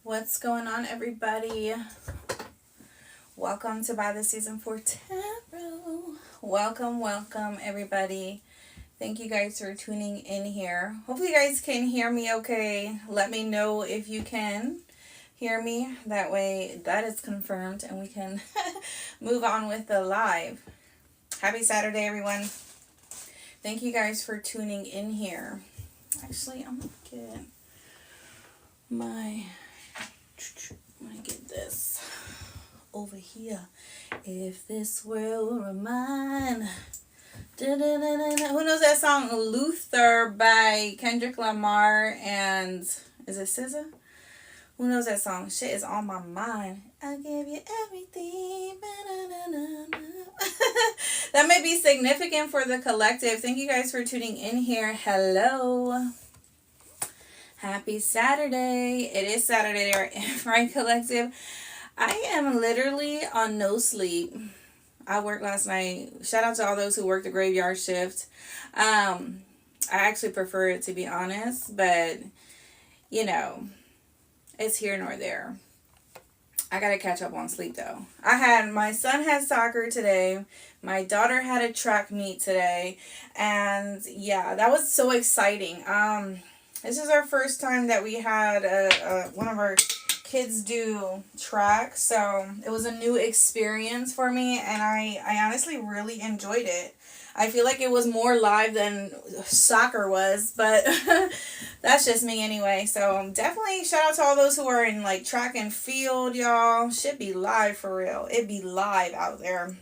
What's going on, everybody? Welcome to By the Season 4 Tarot. Welcome, everybody. Thank you guys for tuning in here. Hopefully you guys can hear me okay. Let me know if you can hear me. That way that is confirmed and we can move on with the live. Happy Saturday, everyone. Thank you guys for tuning in here. Actually, I'm going to get this over here. If this world were mine. Who knows that song? Luther by Kendrick Lamar and is it SZA? Who knows that song? Shit is on my mind. I'll give you everything. That may be significant for the collective. Thank you guys for tuning in here. Hello. Happy Saturday. It is Saturday, right, collective? I am literally on no sleep. I worked last night. Shout out to all those who worked the graveyard shift. I actually prefer it, to be honest, but you know, it's here nor there. I gotta catch up on sleep though. My son had soccer today. My daughter had a track meet today, and yeah, that was so exciting. This is our first time that we had one of our kids do track, so it was a new experience for me, and I honestly really enjoyed it. I feel like it was more live than soccer was, but that's just me anyway. So definitely shout out to all those who are in like track and field, y'all. Should be live for real. It be live out there.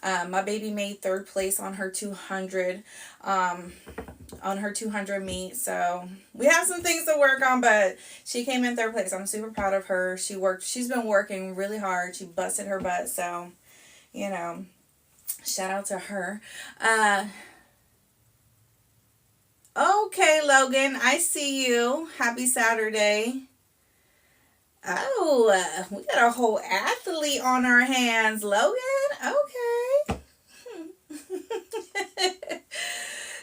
My baby made 3rd place on her 200 meet, so we have some things to work on, but she came in 3rd place. I'm super proud of her. She's been working really hard. She busted her butt, so you know, shout out to her. Okay, Logan, I see you. Happy Saturday. Oh, we got a whole athlete on our hands, Logan. Okay.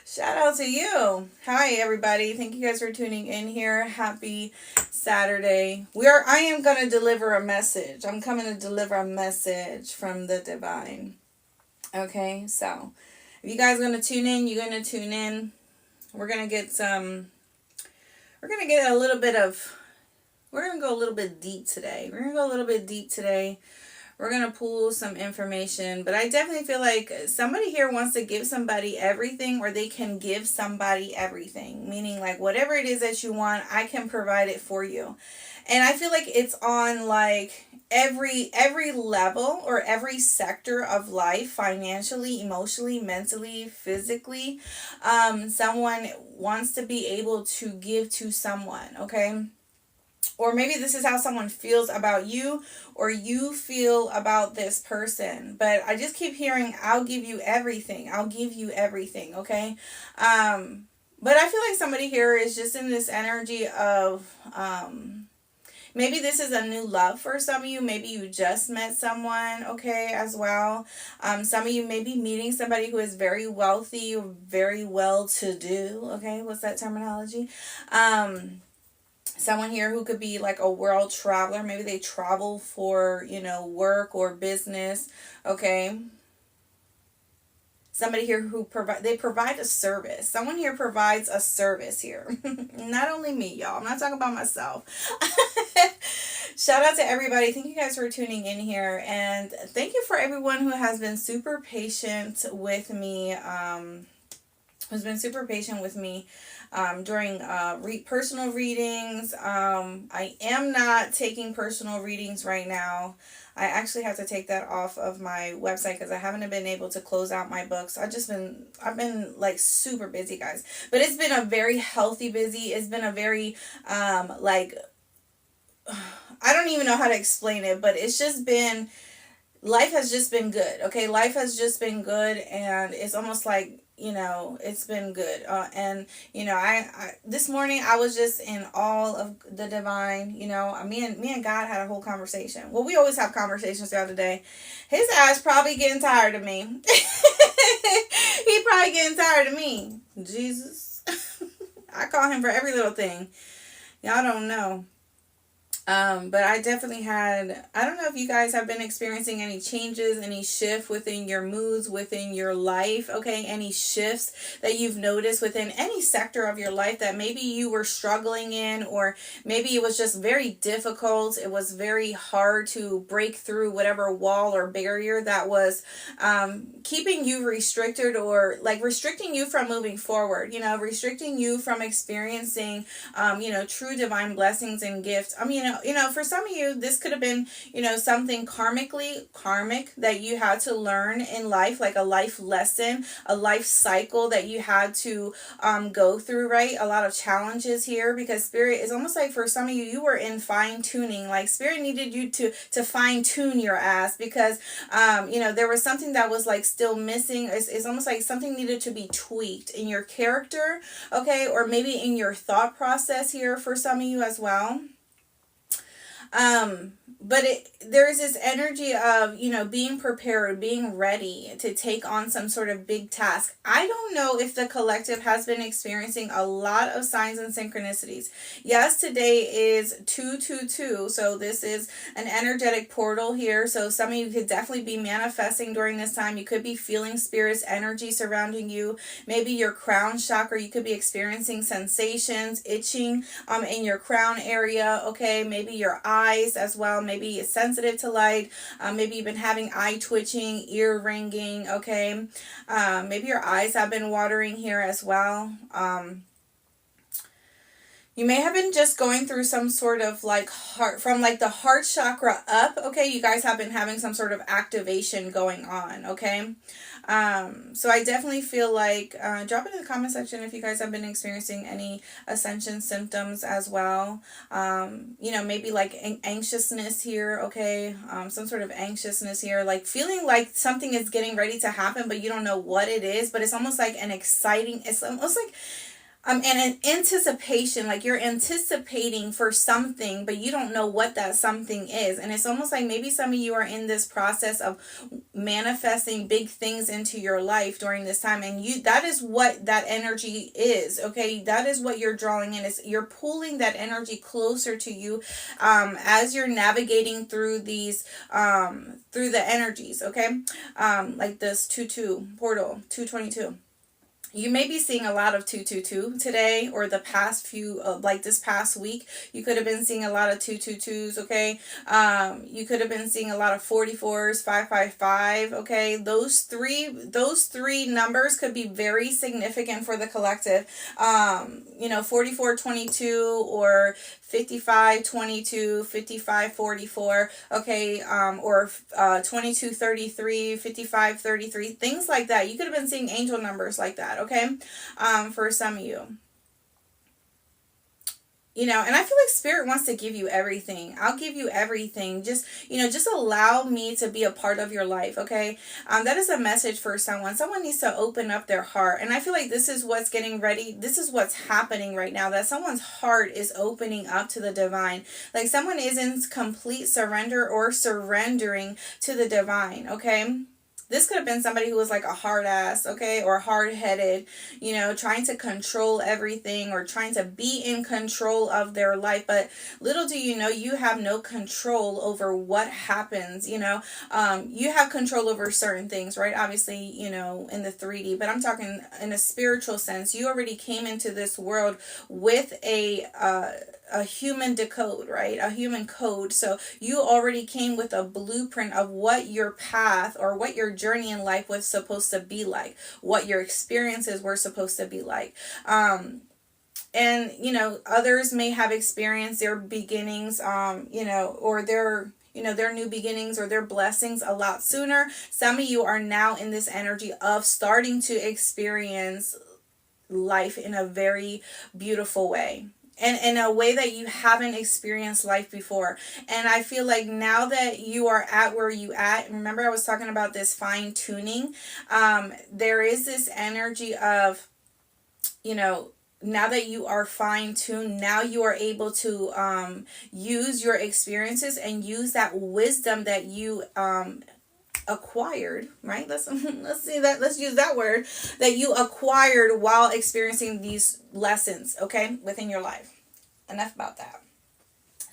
Shout out to you. Hi, everybody. Thank you guys for tuning in here. Happy Saturday. I am going to deliver a message. I'm coming to deliver a message from the divine. Okay, so if you guys are going to tune in, you're going to tune in. We're going to go a little bit deep today. We're going to pull some information, but I definitely feel like somebody here wants to give somebody everything, or they can give somebody everything, meaning like whatever it is that you want, I can provide it for you. And I feel like it's on like every level or every sector of life, financially, emotionally, mentally, physically. Someone wants to be able to give to someone, okay? Or maybe this is how someone feels about you, or you feel about this person. But I just keep hearing, I'll give you everything. I'll give you everything, okay? But I feel like somebody here is just in this energy of, maybe this is a new love for some of you. Maybe you just met someone, okay, as well. Some of you may be meeting somebody who is very wealthy, or very well-to-do, okay? What's that terminology? Someone here who could be like a world traveler. Maybe they travel for, work or business. Okay. Somebody here who provide a service. Someone here provides a service here. Not only me, y'all. I'm not talking about myself. Shout out to everybody. Thank you guys for tuning in here. And thank you for everyone who has been super patient with me. During personal readings. I am not taking personal readings right now. I actually have to take that off of my website because I haven't been able to close out my books. I've been like super busy, guys. But it's been a very healthy busy. It's been a very I don't even know how to explain it, but it's just been, life has just been good. Okay, life has just been good, and it's almost like, it's been good. I this morning I was just in all of the divine. Me and God had a whole conversation. Well, we always have conversations throughout the day. His ass probably getting tired of me. He probably getting tired of me. Jesus. I call him for every little thing. Y'all don't know. But I definitely had, I don't know if you guys have been experiencing any changes, any shift within your moods, within your life, okay? Any shifts that you've noticed within any sector of your life that maybe you were struggling in, or maybe it was just very difficult. It was very hard to break through whatever wall or barrier that was keeping you restricted, or like restricting you from moving forward, restricting you from experiencing, true divine blessings and gifts. For some of you, this could have been, something karmic that you had to learn in life, like a life lesson, a life cycle that you had to go through, right? A lot of challenges here, because Spirit is almost like for some of you, you were in fine tuning. Like Spirit needed you to fine tune your ass, because, there was something that was like still missing. It's almost like something needed to be tweaked in your character, okay? Or maybe in your thought process here for some of you as well. But there's this energy of, being prepared, being ready to take on some sort of big task. I don't know if the collective has been experiencing a lot of signs and synchronicities. Yes, today is 222, so this is an energetic portal here. So some of you could definitely be manifesting during this time. You could be feeling Spirit's energy surrounding you. Maybe your crown chakra, you could be experiencing sensations, itching in your crown area, okay? Maybe your eyes as well. Maybe it's sensitive to light. Maybe you've been having eye twitching, ear ringing, okay? Maybe your eyes have been watering here as well. You may have been just going through some sort of like heart, from like the heart chakra up, okay? You guys have been having some sort of activation going on, okay? So I definitely feel like, drop it in the comment section if you guys have been experiencing any Ascension symptoms as well. Maybe like anxiousness here, okay? Some sort of anxiousness here, like feeling like something is getting ready to happen, but you don't know what it is, but it's almost like it's almost like, and an anticipation, like you're anticipating for something, but you don't know what that something is. And it's almost like maybe some of you are in this process of manifesting big things into your life during this time. And that is what that energy is, okay? That is what you're drawing in. You're pulling that energy closer to you as you're navigating through these, through the energies, okay? Like this 2-2 portal, 222. You may be seeing a lot of 222 today, or the past few, like this past week. You could have been seeing a lot of 222s, okay? You could have been seeing a lot of 44s, 555, okay? Those three numbers could be very significant for the collective. 4422 or 5522, 5544, okay? Or 2233, 5533, things like that. You could have been seeing angel numbers like that, okay? For some of you. And I feel like Spirit wants to give you everything. I'll give you everything. Just allow me to be a part of your life, okay? That is a message for someone. Someone needs to open up their heart. And I feel like this is what's getting ready. This is what's happening right now, that someone's heart is opening up to the divine. Like someone is in complete surrender or surrendering to the divine, okay? This could have been somebody who was like a hard ass, okay, or hard-headed, trying to control everything, or trying to be in control of their life. But little do you know, you have no control over what happens, you have control over certain things, right? Obviously, in the 3D, but I'm talking in a spiritual sense. You already came into this world with a human decode, right? A human code. So you already came with a blueprint of what your path or what your journey in life was supposed to be like, what your experiences were supposed to be like. And others may have experienced their beginnings, or their new beginnings or their blessings a lot sooner. Some of you are now in this energy of starting to experience life in a very beautiful way. And in a way that you haven't experienced life before. And I feel like now that you are at where you at, remember I was talking about this fine tuning, there is this energy of, now that you are fine-tuned, now you are able to use your experiences and use that wisdom that you acquired, right? Let's use that word, that you acquired while experiencing these lessons, okay, within your life. Enough about that.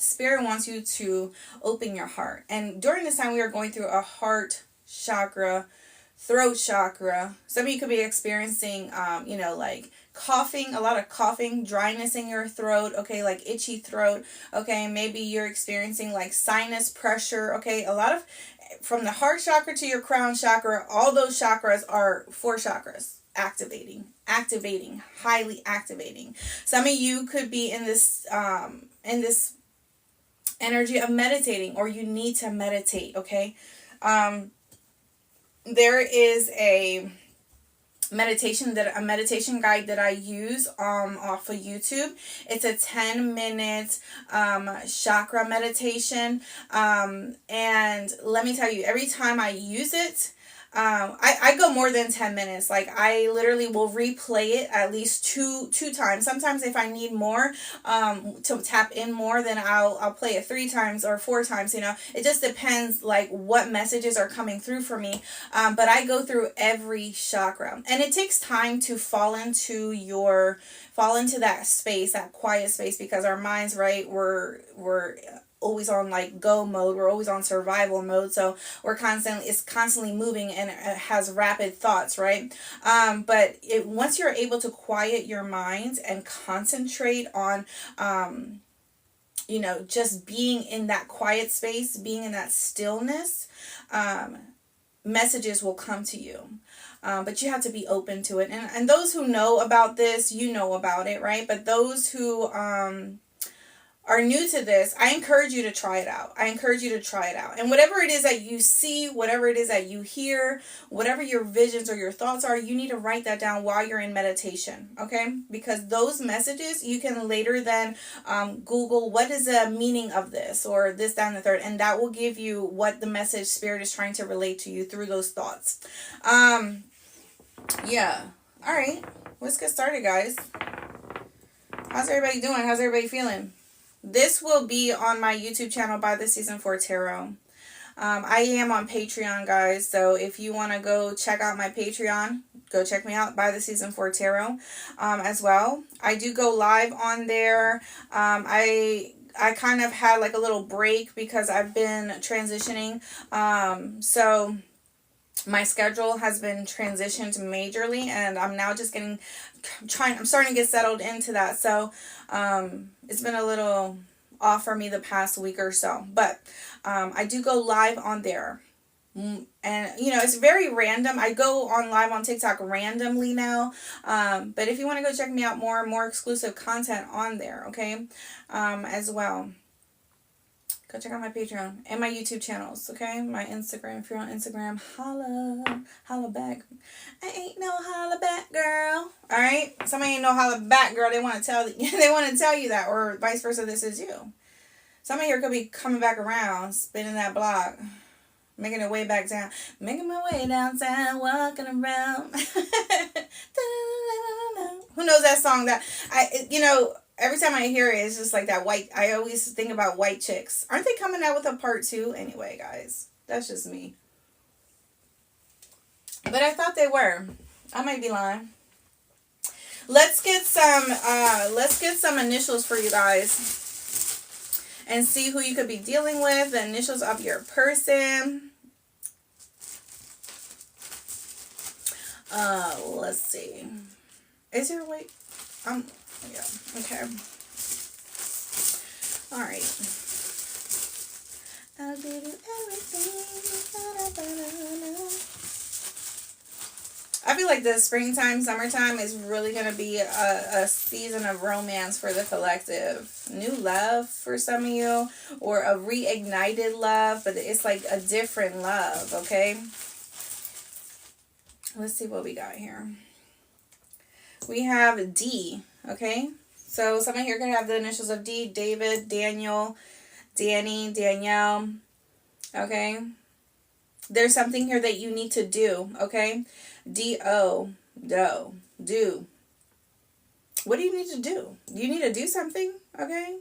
Spirit wants you to open your heart. And during this time, we are going through a heart chakra, throat chakra. Some of you could be experiencing, like coughing, a lot of coughing, dryness in your throat, okay, like itchy throat, okay, maybe you're experiencing like sinus pressure, okay, a lot of, from the heart chakra to your crown chakra, all those chakras are 4 chakras activating, highly activating. Some of you could be in this energy of meditating, or you need to meditate, okay. There is a meditation guide that I use off of YouTube. It's a 10-minute chakra meditation, and let me tell you, every time I use it, I go more than 10 minutes. Like, I literally will replay it at least two times. Sometimes if I need more, to tap in more, then I'll play it 3 times or 4 times, it just depends like what messages are coming through for me. But I go through every chakra, and it takes time to fall into that space, that quiet space, because our minds, right, we're always on like go mode. We're always on survival mode. So it's constantly moving, and it has rapid thoughts, right? But once you're able to quiet your mind and concentrate on, just being in that quiet space, being in that stillness, messages will come to you. But you have to be open to it. And those who know about this, know about it, right? But those who, are new to this, I encourage you to try it out. And whatever it is that you see, whatever it is that you hear, whatever your visions or your thoughts are, you need to write that down while you're in meditation, okay? Because those messages, you can later then Google what is the meaning of this, or this, that, and the third, and that will give you what the message Spirit is trying to relate to you through those thoughts. Yeah. All right. Let's get started, guys. How's everybody doing? How's everybody feeling? This will be on my YouTube channel, By the Season 4 Tarot. I am on Patreon, guys. So if you want to go check out my Patreon, go check me out, By the Season 4 Tarot, as well. I do go live on there. I kind of had like a little break because I've been transitioning. So my schedule has been transitioned majorly, and I'm now just I'm starting to get settled into that. So, it's been a little off for me the past week or so, but, I do go live on there, and, it's very random. I go on live on TikTok randomly now, but if you want to go check me out, more exclusive content on there, okay, as well. Go check out my Patreon and my YouTube channels, okay? My Instagram. If you're on Instagram, holla back. I ain't no holla back girl. All right? Somebody ain't no holla back girl. They want to tell you that, or vice versa. This is you. Somebody here could be coming back around, spinning that block, making their way back down, making my way downtown, walking around. Who knows that song? Every time I hear it, it's just like that white. I always think about White Chicks. Aren't they coming out with a part 2? Anyway, guys, that's just me. But I thought they were. I might be lying. Let's get some initials for you guys, and see who you could be dealing with. The initials of your person. Let's see. Is there a way? Yeah, okay. Alright. I'll give you everything. I feel like the springtime, summertime is really going to be a season of romance for the collective. New love for some of you, or a reignited love, but it's like a different love, okay? Let's see what we got here. We have D, okay? So someone here could have the initials of D, David, Daniel, Danny, Danielle, okay? There's something here that you need to do, okay? D-O, do. What do you need to do? You need to do something, okay?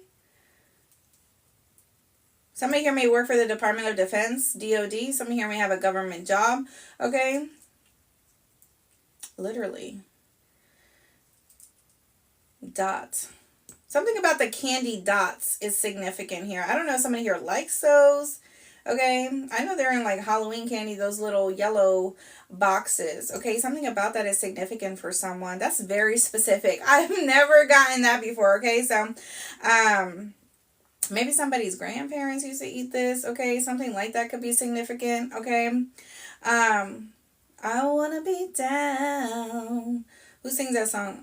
Somebody here may work for the Department of Defense, DOD. Somebody here may have a government job, okay? Literally. Dot. Something about the candy dots is significant here. I don't know if somebody here likes those. Okay, I know they're in like Halloween candy, those little yellow boxes. Okay, something about that is significant for someone. That's very specific. I've never gotten that before. Okay, so maybe somebody's grandparents used to eat this. Okay, something like that could be significant. Okay, I wanna be down. Who sings that song?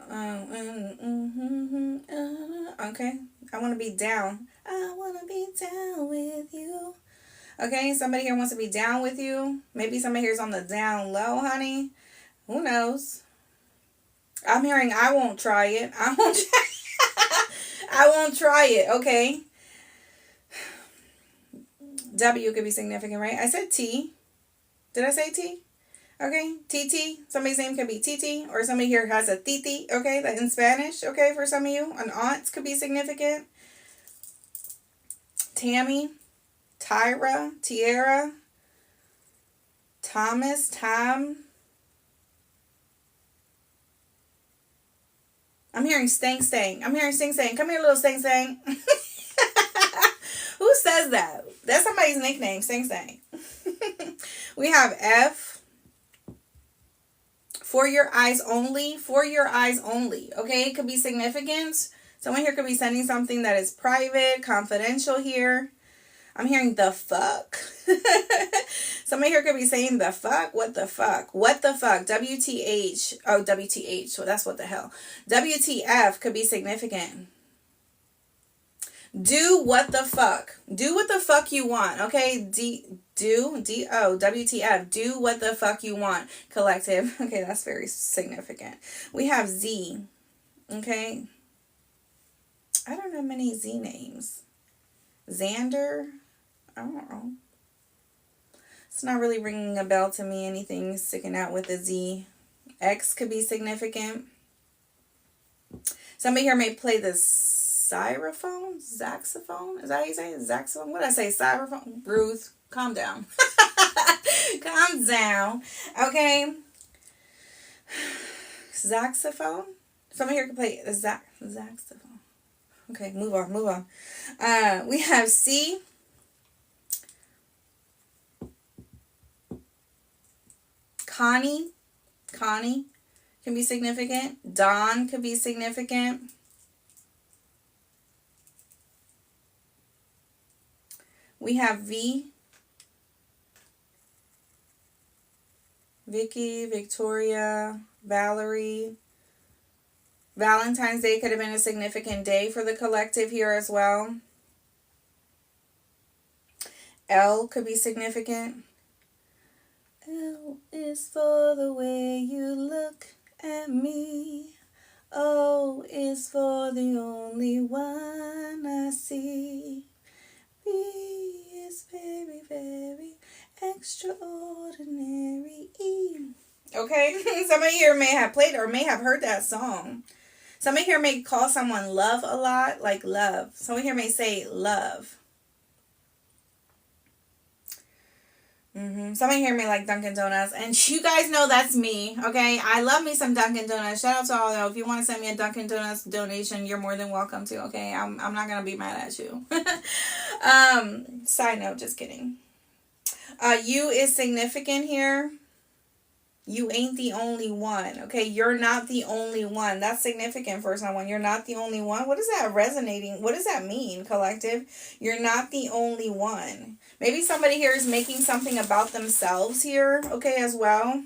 Okay, I wanna be down. I wanna be down with you. Okay, somebody here wants to be down with you. Maybe somebody here's on the down low, honey. Who knows? I'm hearing I won't try it. I won't. I won't try it. Okay. W could be significant, right? I said T. Did I say T? Okay, TT. Somebody's name could be TT, or somebody here has a titi. Okay, that in Spanish. Okay, for some of you, an aunt could be significant. Tammy. Tyra, Tierra, Thomas, Tom. I'm hearing Stang Stang. I'm hearing Sing Stang. Come here, little Stang Stang. Who says that? That's somebody's nickname, Stang Stang. We have F. For your eyes only. For your eyes only. Okay, it could be significant. Someone here could be sending something that is private, confidential here. I'm hearing the fuck. Somebody here could be saying the fuck. What the fuck? What the fuck? WTH. Oh, WTH. So that's what the hell. WTF could be significant. Do what the fuck. Do what the fuck you want. Okay? D-O. WTF. Do what the fuck you want. Collective. Okay, that's very significant. We have Z. Okay? I don't know many Z names. Xander. I don't know. It's not really ringing a bell to me. Anything sticking out with a Z. X could be significant. Somebody here may play the xylophone? Saxophone? Is that how you say it? Saxophone? What did I say? Xylophone? Ruth, calm down. Calm down. Okay. Saxophone? Somebody here can play the saxophone. Okay, move on. We have C. Connie can be significant. Don could be significant. We have V. Vicky, Victoria, Valerie. Valentine's Day could have been a significant day for the collective here as well. L could be significant. L is for the way you look at me. O is for the only one I see. B is very, very extraordinary. E. Okay, somebody here may have played or may have heard that song. Somebody here may call someone love a lot, like love. Someone here may say love. Somebody here may like Dunkin' Donuts. And you guys know that's me, okay? I love me some Dunkin' Donuts. Shout out to all y'all. If you want to send me a Dunkin' Donuts donation, you're more than welcome to, okay? I'm not going to be mad at you. Side note, just kidding. U is significant here. You ain't the only one, okay? You're not the only one. That's significant for someone. You're not the only one. What is that resonating? What does that mean, collective? You're not the only one. Maybe somebody here is making something about themselves here, okay, as well.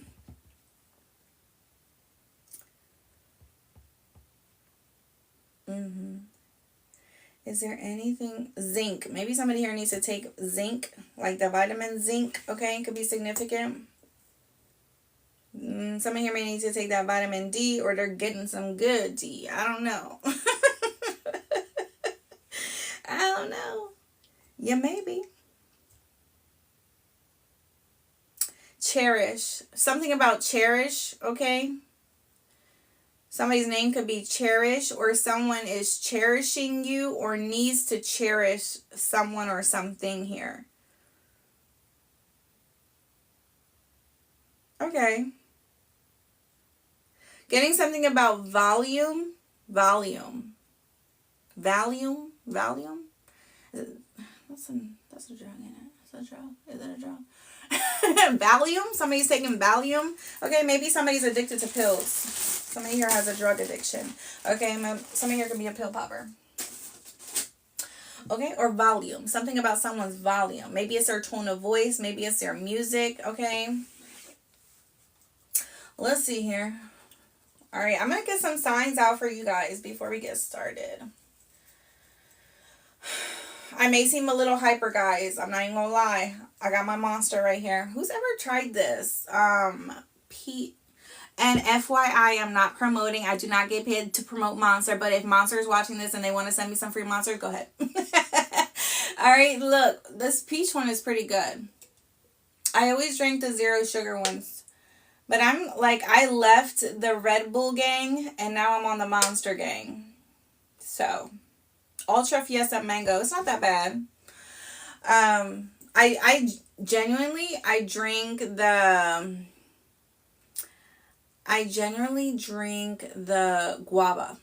Is there anything? Zinc. Maybe somebody here needs to take zinc, like the vitamin zinc, okay? It could be significant. Somebody here may need to take that vitamin D, or they're getting some good D. I don't know. I don't know. Yeah, maybe. Cherish. Something about cherish, okay? Somebody's name could be Cherish, or someone is cherishing you or needs to cherish someone or something here. Okay. Getting something about volume. Valium. That's a drug in it. That's a drug. Is it a drug? Valium. Somebody's taking Valium. Okay, maybe somebody's addicted to pills. Somebody here has a drug addiction. Okay, somebody here could be a pill popper. Okay, or volume. Something about someone's volume. Maybe it's their tone of voice. Maybe it's their music. Okay. Let's see here. All right, I'm going to get some signs out for you guys before we get started. I may seem a little hyper, guys. I'm not even going to lie. I got my monster right here. Who's ever tried this? Pete. And FYI, I'm not promoting. I do not get paid to promote Monster. But if Monster is watching this and they want to send me some free Monsters, go ahead. All right, look. This peach one is pretty good. I always drink the zero sugar ones. But I left the Red Bull gang and now I'm on the Monster gang. So, Ultra Fiesta Mango. It's not that bad. I genuinely drink the guava.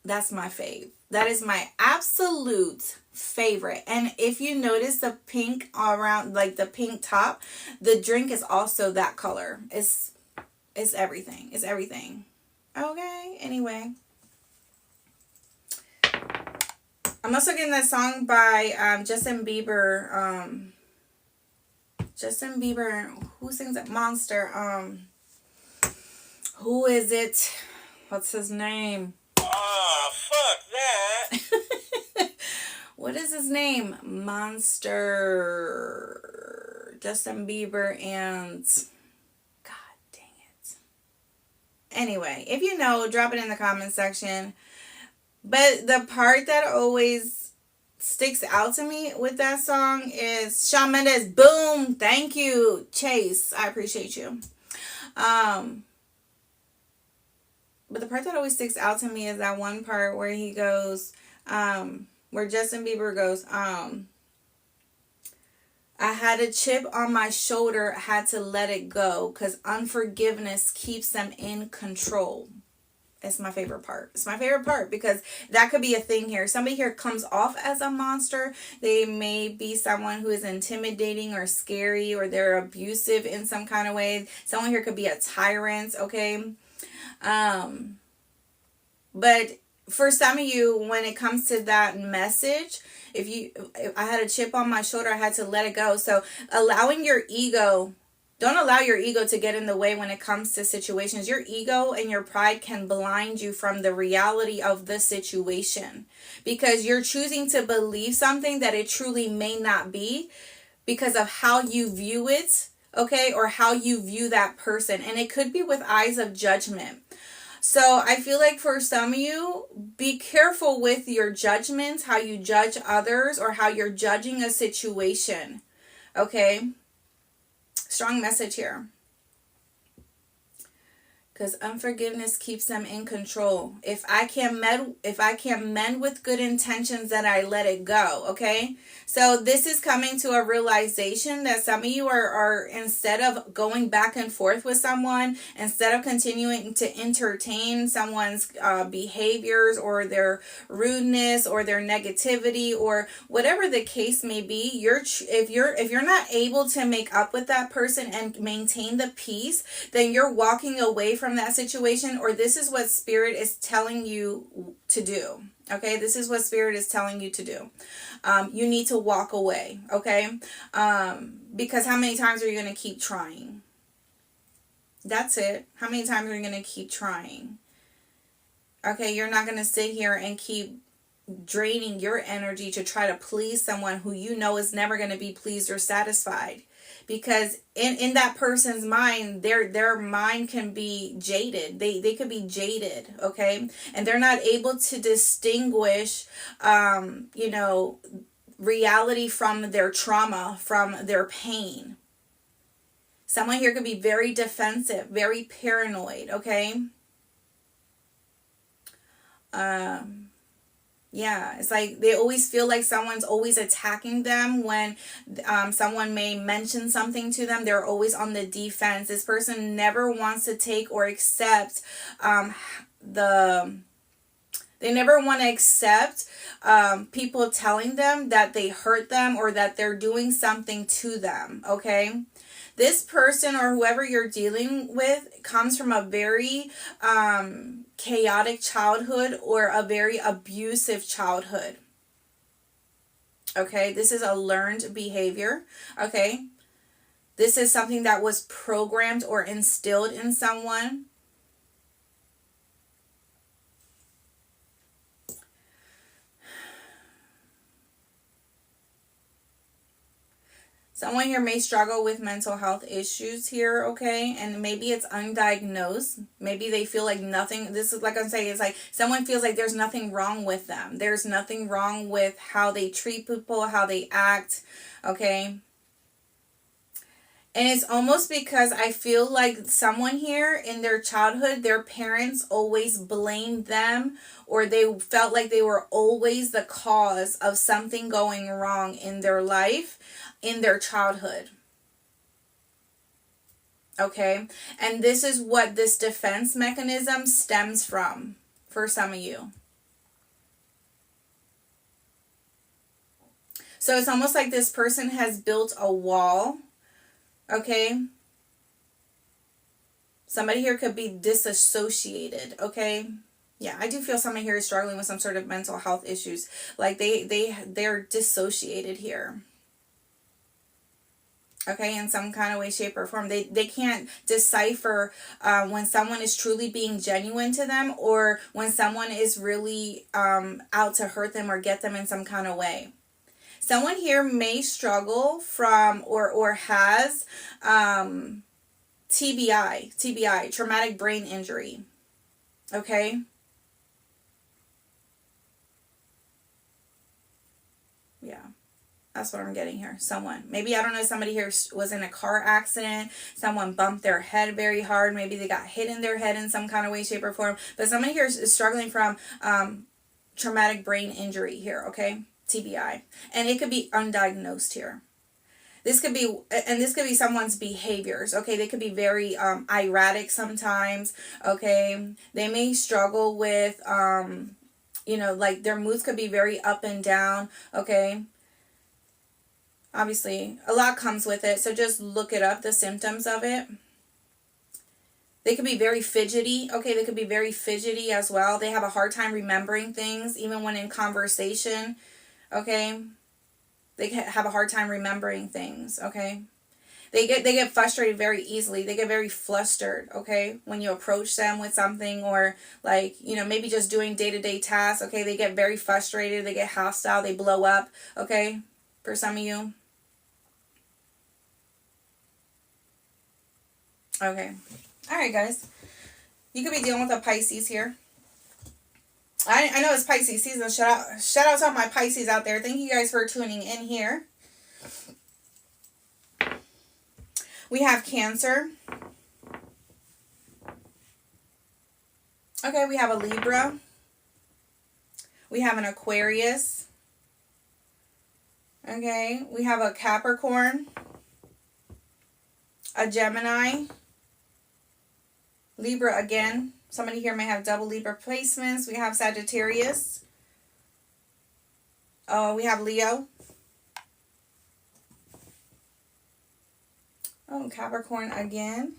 That's my fave. That is my absolute favorite. And if you notice the pink around, like the pink top, the drink is also that color. It's everything. It's everything. Okay. Anyway. I'm also getting that song by Justin Bieber. Justin Bieber. Who sings that? Monster. Who is it? What's his name? Oh, fuck that. What is his name? Monster. Justin Bieber and... God dang it. Anyway, if you know, drop it in the comment section. But the part that always sticks out to me with that song is Shawn Mendes. Boom! Thank you, Chase. I appreciate you. But the part that always sticks out to me is that one part where he goes, where Justin Bieber goes, I had a chip on my shoulder, had to let it go, because unforgiveness keeps them in control. It's my favorite part. It's my favorite part because that could be a thing here. Somebody here comes off as a monster. They may be someone who is intimidating or scary, or they're abusive in some kind of way. Someone here could be a tyrant, okay? But for some of you, when it comes to that message, if I had a chip on my shoulder, I had to let it go. So allowing your ego, don't allow your ego to get in the way when it comes to situations. Your ego and your pride can blind you from the reality of the situation because you're choosing to believe something that it truly may not be because of how you view it. Okay, or how you view that person. And it could be with eyes of judgment. So I feel like for some of you, be careful with your judgments, how you judge others, or how you're judging a situation. Okay? Strong message here. Because unforgiveness keeps them in control. If I can mend with good intentions, then I let it go. Okay. So this is coming to a realization that some of you are instead of going back and forth with someone, instead of continuing to entertain someone's behaviors or their rudeness or their negativity or whatever the case may be, if you're not able to make up with that person and maintain the peace, then you're walking away from that situation, or this is what Spirit is telling you to do. Okay, this is what Spirit is telling you to do. You need to walk away. Okay, because how many times are you going to keep trying? That's it. How many times are you going to keep trying? Okay, you're not going to sit here and keep draining your energy to try to please someone who you know is never going to be pleased or satisfied. Because in that person's mind, their mind can be jaded. They could be jaded, okay? And they're not able to distinguish, reality from their trauma, from their pain. Someone here could be very defensive, very paranoid, okay? Yeah, it's like they always feel like someone's always attacking them. When someone may mention something to them, they're always on the defense. This person never wants to take or accept the They never want to accept people telling them that they hurt them or that they're doing something to them, okay? This person or whoever you're dealing with comes from a very chaotic childhood or a very abusive childhood. Okay, this is a learned behavior. Okay, this is something that was programmed or instilled in someone. Someone here may struggle with mental health issues here, okay? And maybe it's undiagnosed. Maybe they feel like nothing, this is like I'm saying, it's like someone feels like there's nothing wrong with them. There's nothing wrong with how they treat people, how they act, okay? And it's almost because I feel like someone here in their childhood, their parents always blamed them, or they felt like they were always the cause of something going wrong in their life, in their childhood. Okay? And this is what this defense mechanism stems from for some of you. So it's almost like this person has built a wall. Okay? Somebody here could be disassociated. Okay? Yeah, I do feel someone here is struggling with some sort of mental health issues. Like they're dissociated here. Okay, in some kind of way, shape, or form. They can't decipher when someone is truly being genuine to them or when someone is really out to hurt them or get them in some kind of way. Someone here may struggle from or has TBI, traumatic brain injury. Okay? Yeah. That's what I'm getting here. Someone. Maybe, I don't know, somebody here was in a car accident. Someone bumped their head very hard. Maybe they got hit in their head in some kind of way, shape, or form. But somebody here is struggling from traumatic brain injury here, okay? TBI. And it could be undiagnosed here. This could be someone's behaviors, okay? They could be very erratic sometimes, okay? They may struggle with, like their moods could be very up and down, okay? Obviously, a lot comes with it, so just look it up, the symptoms of it. They could be very fidgety. Okay, they could be very fidgety as well. They have a hard time remembering things, even when in conversation. Okay, they have a hard time remembering things. Okay, they get frustrated very easily. They get very flustered. Okay, when you approach them with something or like maybe just doing day-to-day tasks. Okay, they get very frustrated. They get hostile. They blow up. Okay, for some of you. Okay. All right, guys. You could be dealing with a Pisces here. I know it's Pisces season. Shout out to all my Pisces out there. Thank you guys for tuning in here. We have Cancer. Okay, we have a Libra. We have an Aquarius. Okay, we have a Capricorn. A Gemini. Libra again. Somebody here may have double Libra placements. We have Sagittarius. Oh, we have Leo. Oh, Capricorn again.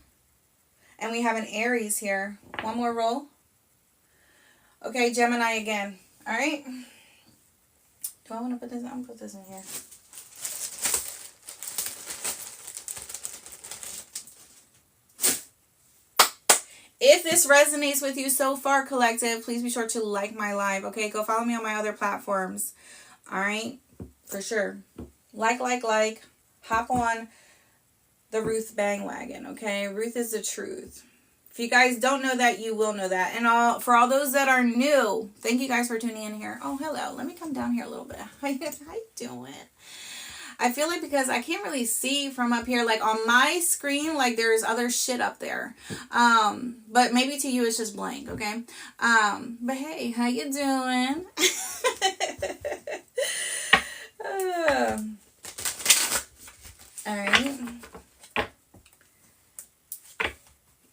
And we have an Aries here. One more roll. Okay, Gemini again. All right. Do I want to put this? I'm going to put this in here. If this resonates with you so far, collective, please be sure to like my live. Okay, go follow me on my other platforms. All right, for sure. Like. Hop on the Ruth bandwagon. Okay, Ruth is the truth. If you guys don't know that, you will know that. And for all those that are new, thank you guys for tuning in here. Oh, hello. Let me come down here a little bit. How you doing? I feel like because I can't really see from up here, like on my screen, like there's other shit up there. But maybe to you it's just blank, okay? But hey, how you doing? All right.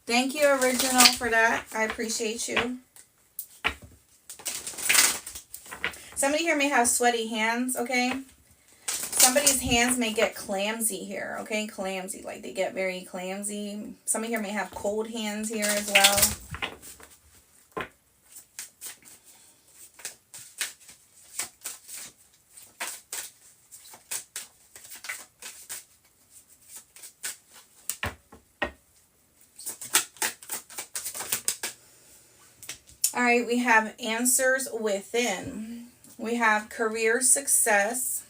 Thank you, Original, for that. I appreciate you. Somebody here may have sweaty hands, okay? Somebody's hands may get clumsy here, okay? Clumsy, like they get very clumsy. Somebody here may have cold hands here as well. All right, we have answers within. We have career success.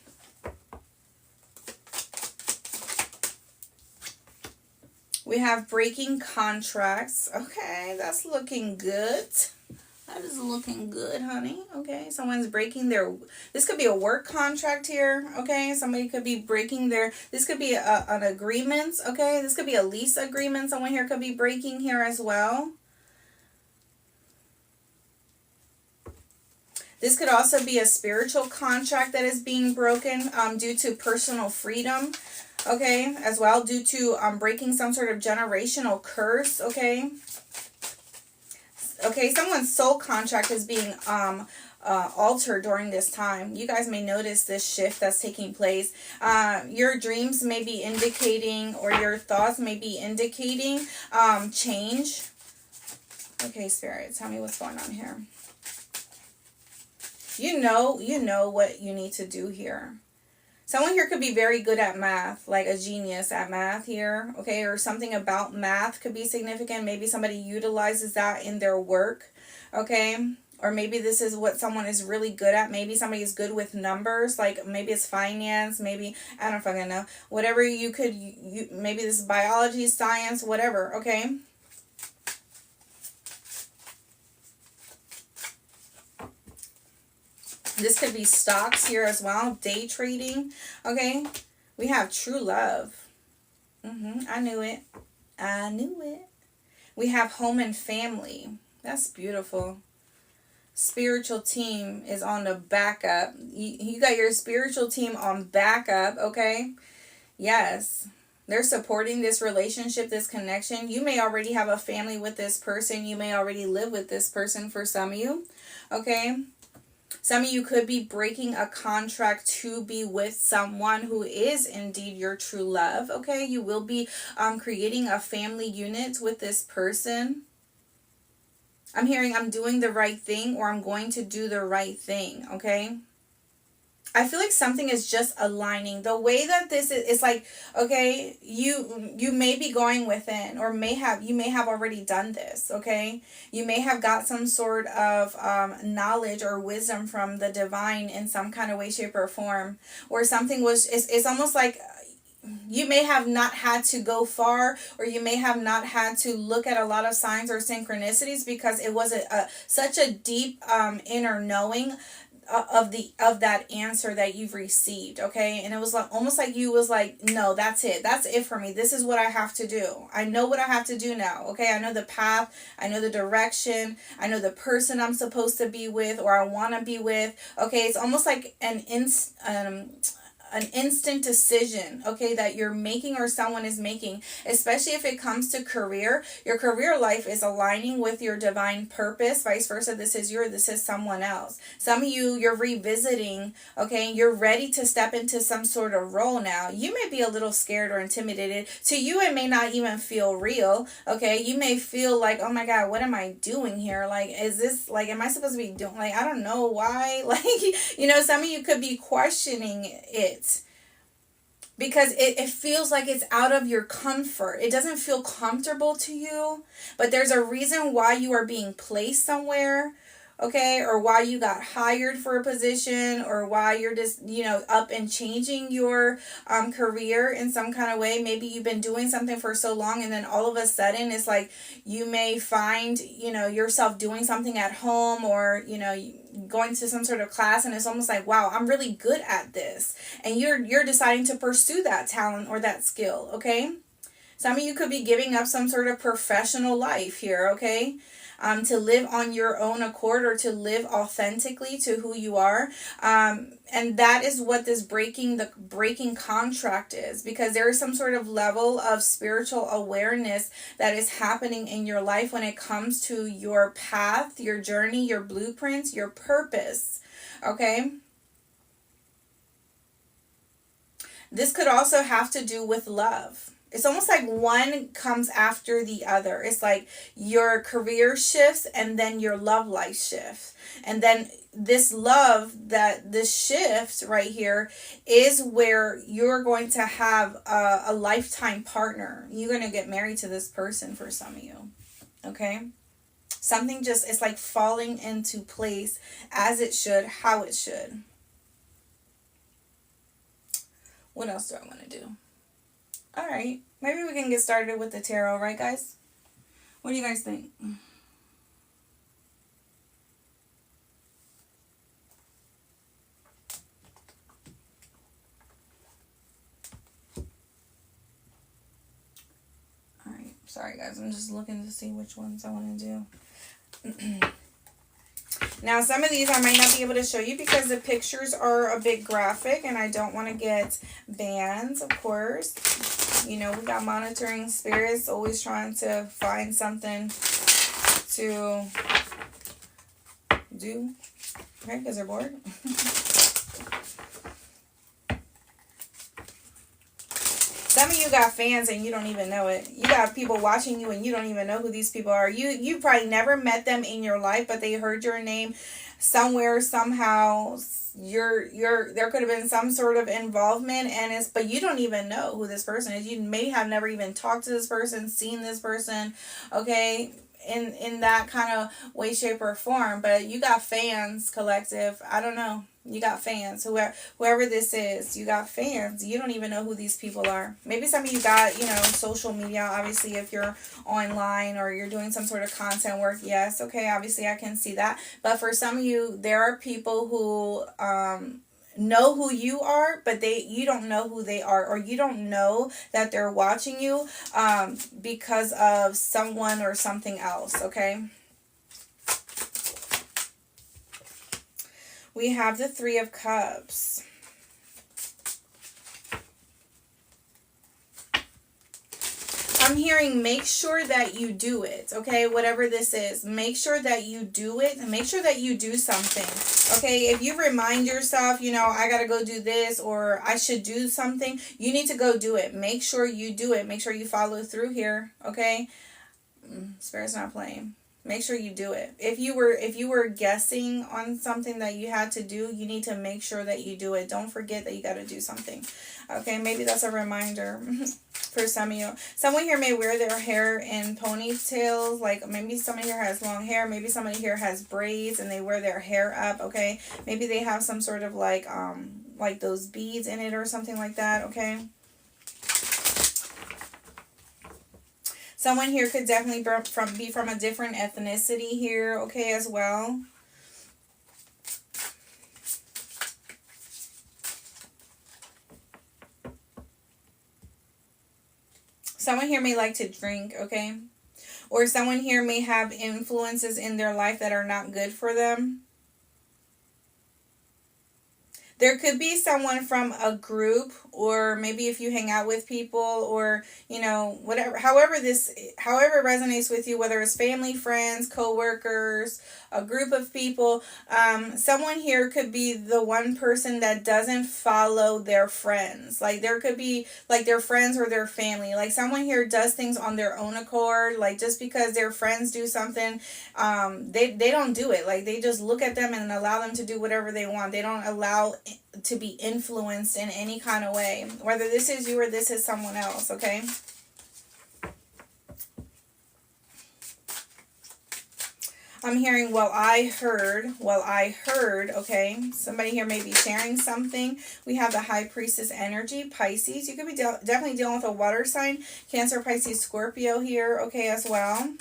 We have breaking contracts. Okay, that's looking good. That is looking good, honey. Okay, someone's breaking their... This could be a work contract here, okay? Somebody could be breaking their... This could be an agreement, okay? This could be a lease agreement. Someone here could be breaking here as well. This could also be a spiritual contract that is being broken due to personal freedom, okay, as well, due to breaking some sort of generational curse, okay. Okay, someone's soul contract is being altered during this time. You guys may notice this shift that's taking place. Your dreams may be indicating, or your thoughts may be indicating change. Okay, Spirit, tell me what's going on here. You know what you need to do here. Someone here could be very good at math, like a genius at math here, okay? Or something about math could be significant. Maybe somebody utilizes that in their work, okay? Or maybe this is what someone is really good at. Maybe somebody is good with numbers, like maybe it's finance, maybe, I don't fucking know. Whatever you could, maybe this is biology, science, whatever, okay? This could be stocks here as well. Day trading. Okay. We have true love. I knew it. I knew it. We have home and family. That's beautiful. Spiritual team is on the backup. You got your spiritual team on backup. Okay. Yes. They're supporting this relationship, this connection. You may already have a family with this person. You may already live with this person for some of you. Okay. Some of you could be breaking a contract to be with someone who is indeed your true love, okay? You will be creating a family unit with this person. I'm hearing I'm doing the right thing, or I'm going to do the right thing, okay? I feel like something is just aligning. The way that this is, it's like, okay, you may be going within, or you may have already done this, okay? You may have got some sort of knowledge or wisdom from the divine in some kind of way, shape, or form. Or something was, it's almost like you may have not had to go far, or you may have not had to look at a lot of signs or synchronicities, because it was such a deep inner knowing of that answer that you've received, okay? And it was like almost like you was like, no, that's it for me. This is what I have to do. I know what I have to do now, okay? I know the path, I know the direction, I know the person I'm supposed to be with, or I want to be with, okay? It's almost like an instant decision, okay, that you're making, or someone is making, especially if it comes to career. Your career life is aligning with your divine purpose, vice versa. This is someone else. Some of you, you're revisiting, okay, you're ready to step into some sort of role now. You may be a little scared or intimidated. To you, it may not even feel real, okay? You may feel like, oh my God, what am I doing here? Like, is this, like, am I supposed to be doing, like, I don't know why, like, some of you could be questioning it, because it feels like it's out of your comfort. It doesn't feel comfortable to you, but there's a reason why you are being placed somewhere, okay? Or why you got hired for a position, or why you're just, up and changing your career in some kind of way. Maybe you've been doing something for so long, and then all of a sudden it's like you may find, yourself doing something at home, or, going to some sort of class, and it's almost like, wow, I'm really good at this. And you're deciding to pursue that talent or that skill, okay? Some of you could be giving up some sort of professional life here, okay? to live on your own accord, or to live authentically to who you are. And that is what this breaking contract is, because there is some sort of level of spiritual awareness that is happening in your life when it comes to your path, your journey, your blueprints, your purpose. Okay? This could also have to do with love. It's almost like one comes after the other. It's like your career shifts and then your love life shifts. And then this shift right here is where you're going to have a lifetime partner. You're going to get married to this person for some of you. Okay? Something just, it's like falling into place as it should, how it should. What else do I want to do? All right. Maybe we can get started with the tarot, right, guys? What do you guys think? All right. Sorry, guys. I'm just looking to see which ones I want to do. Now, some of these I might not be able to show you because the pictures are a bit graphic and I don't want to get bans, of course. You know, we got monitoring spirits always trying to find something to do. Okay, because they're bored. Some of you got fans and you don't even know it. You got people watching you and you don't even know who these people are. You probably never met them in your life, but they heard your name somewhere, somehow. There could have been some sort of involvement, but you don't even know who this person is. You may have never even talked to this person, seen this person, okay, in that kind of way, shape, or form. But you got fans, collective. I don't know. You got fans. Whoever this is, you got fans. You don't even know who these people are. Maybe some of you got, social media. Obviously, if you're online or you're doing some sort of content work, yes, okay, obviously I can see that. But for some of you, there are people who know who you are, but you don't know who they are, or you don't know that they're watching you because of someone or something else, okay? We have the Three of Cups. I'm hearing make sure that you do it, okay? Whatever this is, make sure that you do it, and make sure that you do something, okay? If you remind yourself, I got to go do this, or I should do something, you need to go do it. Make sure you do it. Make sure you follow through here, okay? Spirit's not playing. Make sure you do it. If you were guessing on something that you had to do, you need to make sure that you do it. Don't forget that you got to do something. Okay, maybe that's a reminder for some of you. Someone here may wear their hair in ponytails. Like maybe somebody here has long hair. Maybe somebody here has braids and they wear their hair up. Okay, maybe they have some sort of like those beads in it or something like that. Okay. Someone here could definitely be from a different ethnicity here, okay, as well. Someone here may like to drink, okay? Or someone here may have influences in their life that are not good for them. There could be someone from a group, or maybe if you hang out with people, or, whatever, however it resonates with you, whether it's family, friends, co-workers, a group of people. Someone here could be the one person that doesn't follow their friends. Like there could be like their friends or their family. Like someone here does things on their own accord. Like just because their friends do something, they don't do it. Like they just look at them and allow them to do whatever they want. They don't allow to be influenced in any kind of way, whether this is you or this is someone else, okay? I'm hearing, well, I heard, okay? Somebody here may be sharing something. We have the High Priestess energy, Pisces. You could be definitely dealing with a water sign, Cancer, Pisces, Scorpio here, okay, as well.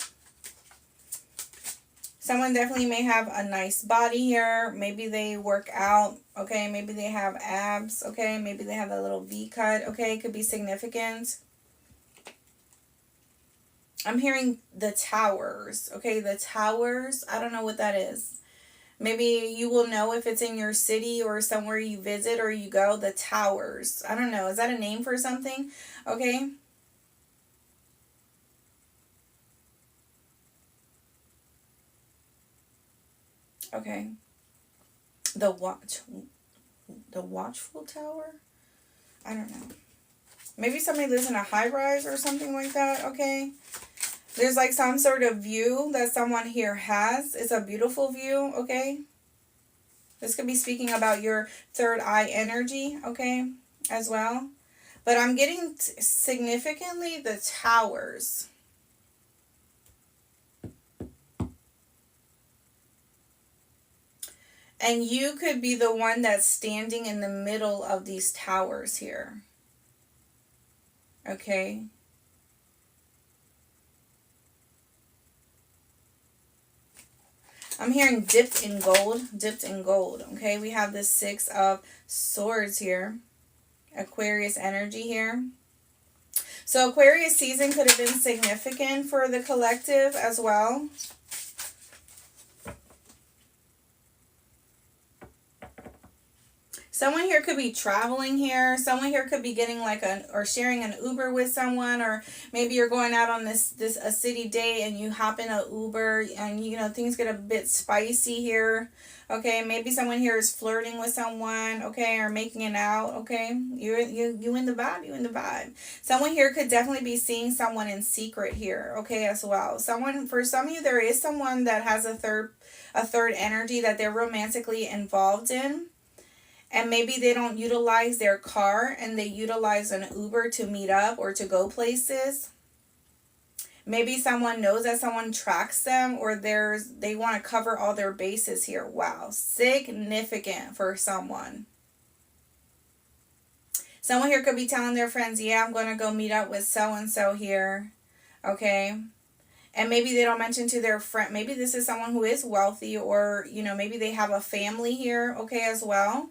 Someone definitely may have a nice body here. Maybe they work out, okay? Maybe they have abs, okay? Maybe they have a little V cut, okay? It could be significant. Someone here may have a nice body here. Maybe they work out, okay? Maybe they have abs, okay? Maybe they have a little V cut, okay? It could be significant. Someone here may have a nice body here. Maybe they have abs, okay? Maybe they have a little V cut, okay? It could be significant. I'm hearing the towers. Okay, the towers. I don't know what that is. Maybe you will know if it's in your city or somewhere you visit or you go. The towers. I don't know. Is that a name for something? Okay. Okay. The watch. The watchful tower? I don't know. Maybe somebody lives in a high rise or something like that. Okay. There's like some sort of view that someone here has. It's a beautiful view. Okay. This could be speaking about your third eye energy. Okay. As well. But I'm getting significantly the towers. And you could be the one that's standing in the middle of these towers here. Okay. I'm hearing dipped in gold. Dipped in gold. Okay. We have the 6 of Swords here. Aquarius energy here. So Aquarius season could have been significant for the collective as well. Someone here could be traveling here. Someone here could be getting like or sharing an Uber with someone, or maybe you're going out on a city day and you hop in a Uber and things get a bit spicy here. Okay, maybe someone here is flirting with someone, okay, or making it out, okay? You in the vibe, you in the vibe. Someone here could definitely be seeing someone in secret here, okay, as well. For some of you, there is someone that has a third energy that they're romantically involved in. And maybe they don't utilize their car and they utilize an Uber to meet up or to go places. Maybe someone knows that someone tracks them, or they want to cover all their bases here. Wow, significant for someone. Someone here could be telling their friends, yeah, I'm going to go meet up with so-and-so here. Okay. And maybe they don't mention to their friend. Maybe this is someone who is wealthy, or, maybe they have a family here, okay, as well.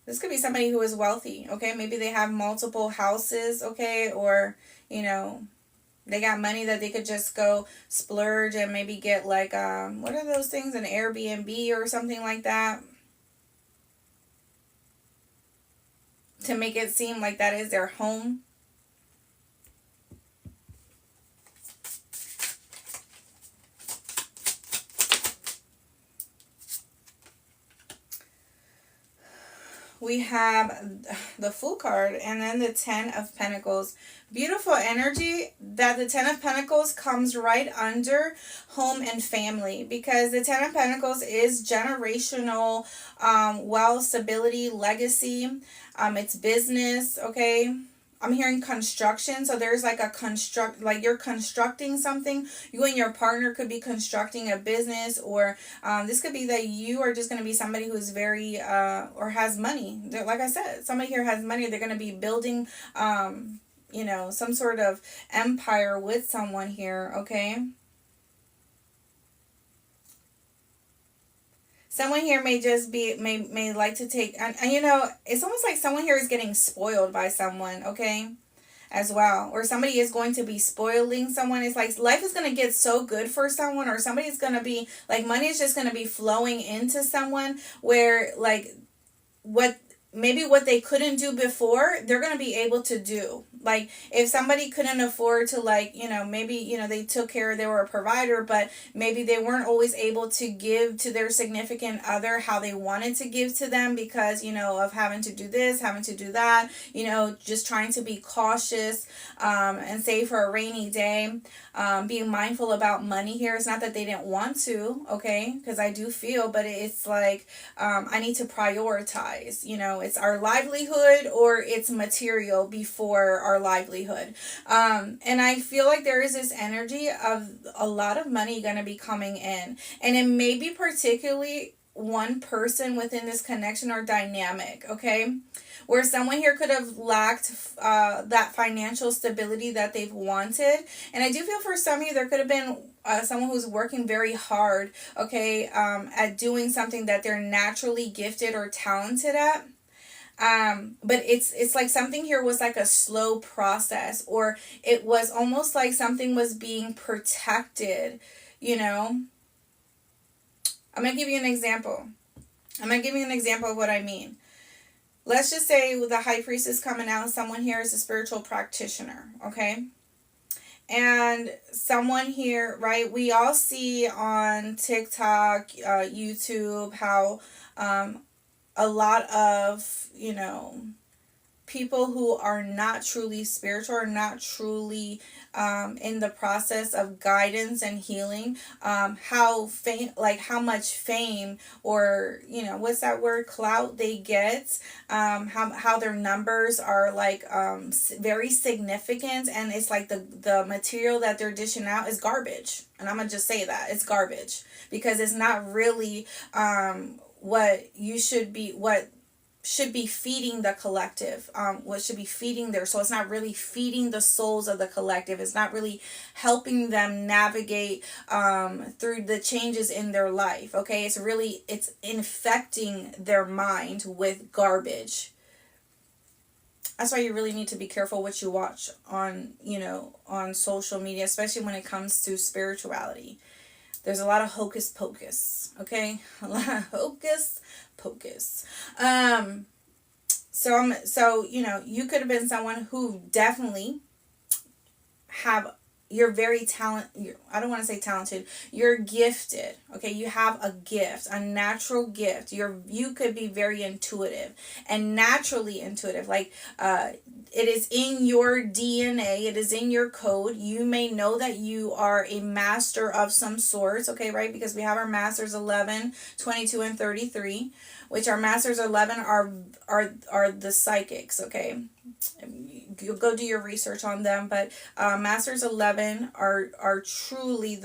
This could be somebody who is wealthy, okay? Maybe they have multiple houses, okay? Or, they got money that they could just go splurge and maybe get like, what are those things? An Airbnb or something like that. To make it seem like that is their home. We have the Fool card and then the 10 of Pentacles. Beautiful energy that the 10 of Pentacles comes right under home and family, because the 10 of Pentacles is generational wealth, stability, legacy. It's business, okay? I'm hearing construction. So there's like like you're constructing something. You and your partner could be constructing a business, or this could be that you are just going to be somebody who's very, or has money. Like I said, somebody here has money. They're going to be building, some sort of empire with someone here, okay? Someone here may just be, may like to take, and it's almost like someone here is getting spoiled by someone, okay, as well. Or somebody is going to be spoiling someone. It's like life is going to get so good for someone, or somebody's going to be, like, money is just going to be flowing into someone where, like, what they couldn't do before, they're going to be able to do. Like, if somebody couldn't afford to, like, maybe, they took care, they were a provider, but maybe they weren't always able to give to their significant other how they wanted to give to them because, of having to do this, having to do that, just trying to be cautious and save for a rainy day. Being mindful about money here. It's not that they didn't want to, okay, because I do feel, but it's like, I need to prioritize, it's our livelihood or it's material before our livelihood. And I feel like there is this energy of a lot of money going to be coming in, and it may be particularly one person within this connection or dynamic, okay, where someone here could have lacked that financial stability that they've wanted. And I do feel for some of you there could have been someone who's working very hard, okay, at doing something that they're naturally gifted or talented at. But it's like something here was like a slow process, or it was almost like something was being protected, you know. I'm gonna give you an example. I'm gonna give you an example of what I mean. Let's just say the high priest is coming out, and someone here is a spiritual practitioner, okay? And someone here, right? We all see on TikTok, YouTube, how a lot of, people who are not truly spiritual, or not truly in the process of guidance and healing, how fame, like how much fame, or what's that word, clout they get, how their numbers are like very significant, and it's like the material that they're dishing out is garbage. And I'm gonna just say that it's garbage, because it's not really what should be feeding the collective, what should be feeding their soul. It's not really feeding the souls of the collective. It's not really helping them navigate through the changes in their life. Okay, it's infecting their mind with garbage. That's why you really need to be careful what you watch on social media, especially when it comes to spirituality. There's a lot of hocus pocus, okay? A lot of hocus pocus. So you could have been someone who definitely you're very I don't want to say talented. You're gifted, okay? You have a gift, a natural gift. You could be very intuitive and naturally intuitive. Like it is in your DNA. It is in your code. You may know that you are a master of some sorts, okay, right? Because we have our masters 11, 22, and 33, which our masters 11 are the psychics, okay? You go do your research on them, but masters 11 are truly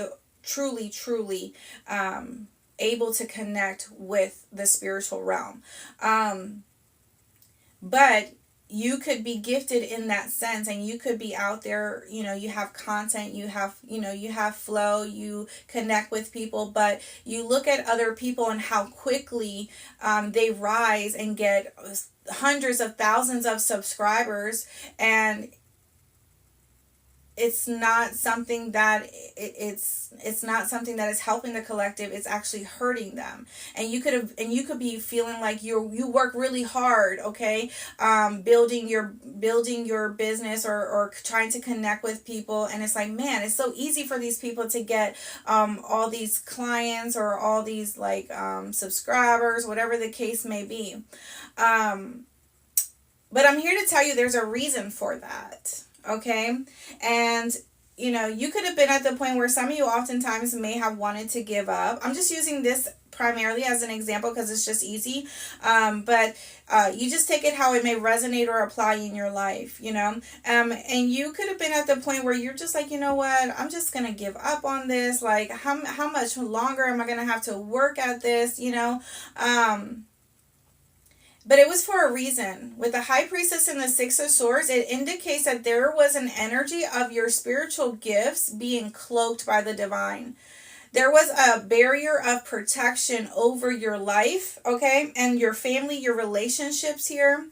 able to connect with the spiritual realm. But you could be gifted in that sense, and you could be out there, you have content, you have flow, you connect with people, but you look at other people and how quickly they rise and get hundreds of thousands of subscribers, and it's not something that it's not something that is helping the collective. It's actually hurting them. And you could be feeling like you work really hard, okay, building your business, or trying to connect with people, and it's like, man, it's so easy for these people to get all these clients, or all these like subscribers, whatever the case may be. But I'm here to tell you there's a reason for that. Okay. And you could have been at the point where some of you oftentimes may have wanted to give up. I'm just using this primarily as an example because it's just easy. But you just take it how it may resonate or apply in your life, and you could have been at the point where you're just like, you know what, I'm just going to give up on this. Like, how much longer am I going to have to work at this, But it was for a reason. With the High Priestess and the Six of Swords, it indicates that there was an energy of your spiritual gifts being cloaked by the divine. There was a barrier of protection over your life, okay, and your family, your relationships here.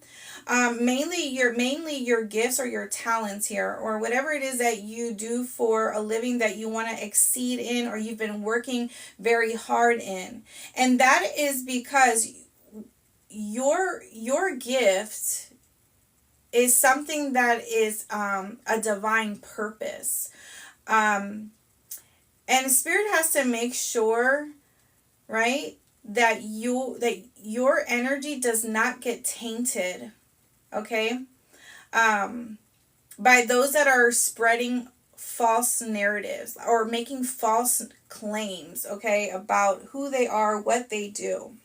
Mainly your gifts or your talents here, or whatever it is that you do for a living that you want to exceed in, or you've been working very hard in. And that is because your gift is something that is a divine purpose, and Spirit has to make sure, right, that your energy does not get tainted, okay, by those that are spreading false narratives or making false claims, okay, about who they are, what they do.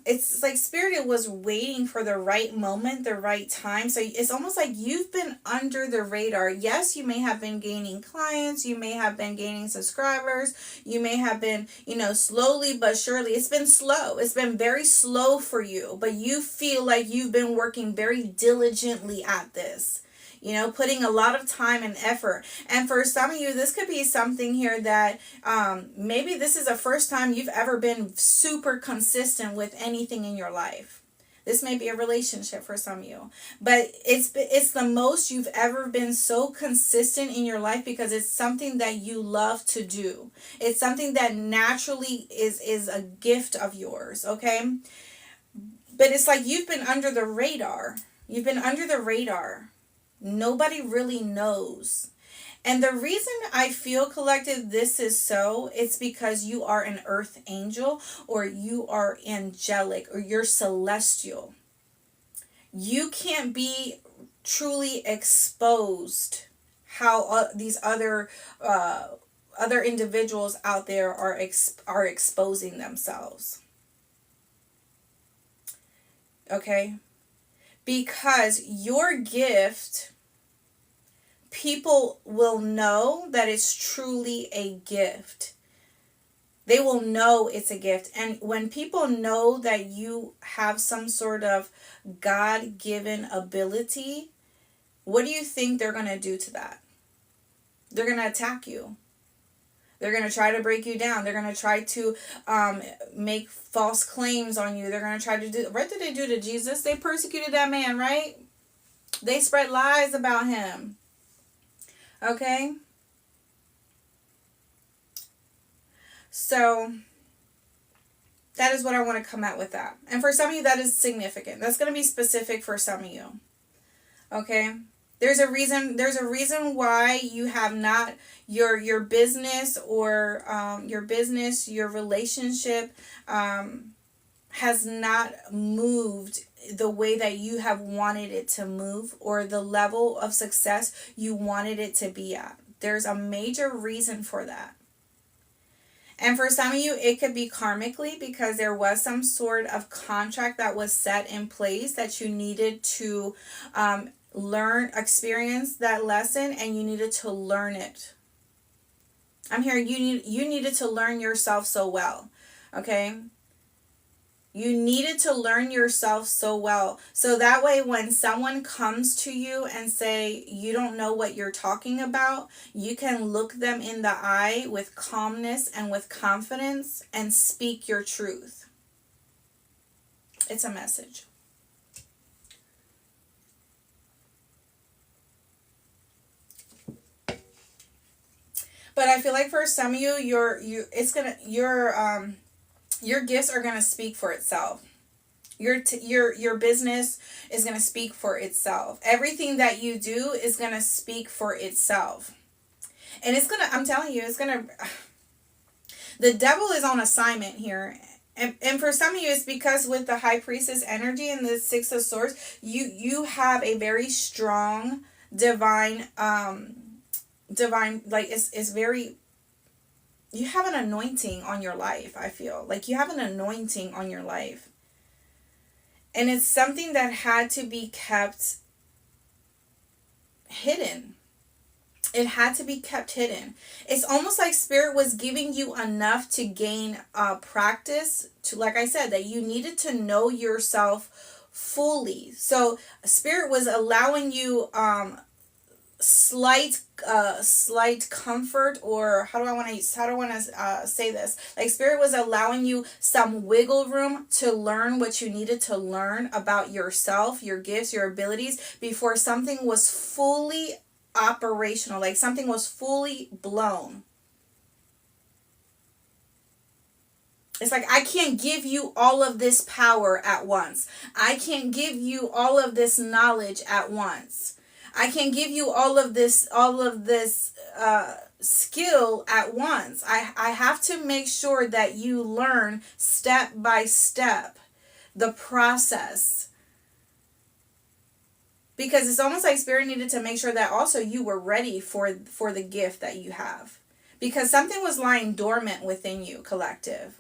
It's like Spirit was waiting for the right moment, the right time. So it's almost like you've been under the radar. Yes, you may have been gaining clients, you may have been gaining subscribers, you may have been, slowly but surely. It's been slow. It's been very slow for you, but you feel like you've been working very diligently at this. You know, putting a lot of time and effort. And for some of you, this could be something here that maybe this is the first time you've ever been super consistent with anything in your life. This may be a relationship for some of you, but it's the most you've ever been so consistent in your life because it's something that you love to do. It's something that naturally is a gift of yours, okay? But it's like you've been under the radar. You've been under the radar. Nobody really knows. And the reason I feel, collective, this is so, it's because you are an earth angel, or you are angelic, or you're celestial. You can't be truly exposed how these other individuals out there are exposing themselves. Okay? Because your gift, people will know that it's truly a gift. They will know it's a gift. And when people know that you have some sort of God-given ability, what do you think they're going to do to that? They're going to attack you. They're going to try to break you down. They're going to try to make false claims on you. They're going to try to do... What did they do to Jesus? They persecuted that man, right? They spread lies about him. Okay? So, that is what I want to come at with that. And for some of you, that is significant. That's going to be specific for some of you. Okay? There's a reason why you have not your business or your relationship has not moved the way that you have wanted it to move, or the level of success you wanted it to be at. There's a major reason for that. And for some of you, it could be karmically, because there was some sort of contract that was set in place that you needed to experience that lesson, and you needed to learn it. I'm hearing you needed to learn yourself so well. Okay? You needed to learn yourself so well. So that way when someone comes to you and say you don't know what you're talking about, you can look them in the eye with calmness and with confidence and speak your truth. It's a message. But I feel like for some of you, your gifts are going to speak for itself. Your business is going to speak for itself. Everything that you do is going to speak for itself. And it's going to, I'm telling you, it's going to, the devil is on assignment here. And for some of you, it's because with the High Priestess energy and the Six of Swords, you have a very strong divine, like it's very, you have an anointing on your life. I feel like you have an anointing on your life, and it's something that had to be kept hidden. It had to be kept hidden. It's almost like Spirit was giving you enough to gain practice, to, like I said, that you needed to know yourself fully. So Spirit was allowing you slight comfort, or how do I want to say this? Like Spirit was allowing you some wiggle room to learn what you needed to learn about yourself, your gifts, your abilities, before something was fully operational, like something was fully blown. It's like, I can't give you all of this power at once. I can't give you all of this knowledge at once. I can give you all of this skill at once. I have to make sure that you learn step by step the process. Because it's almost like Spirit needed to make sure that also you were ready for the gift that you have. Because something was lying dormant within you, collective.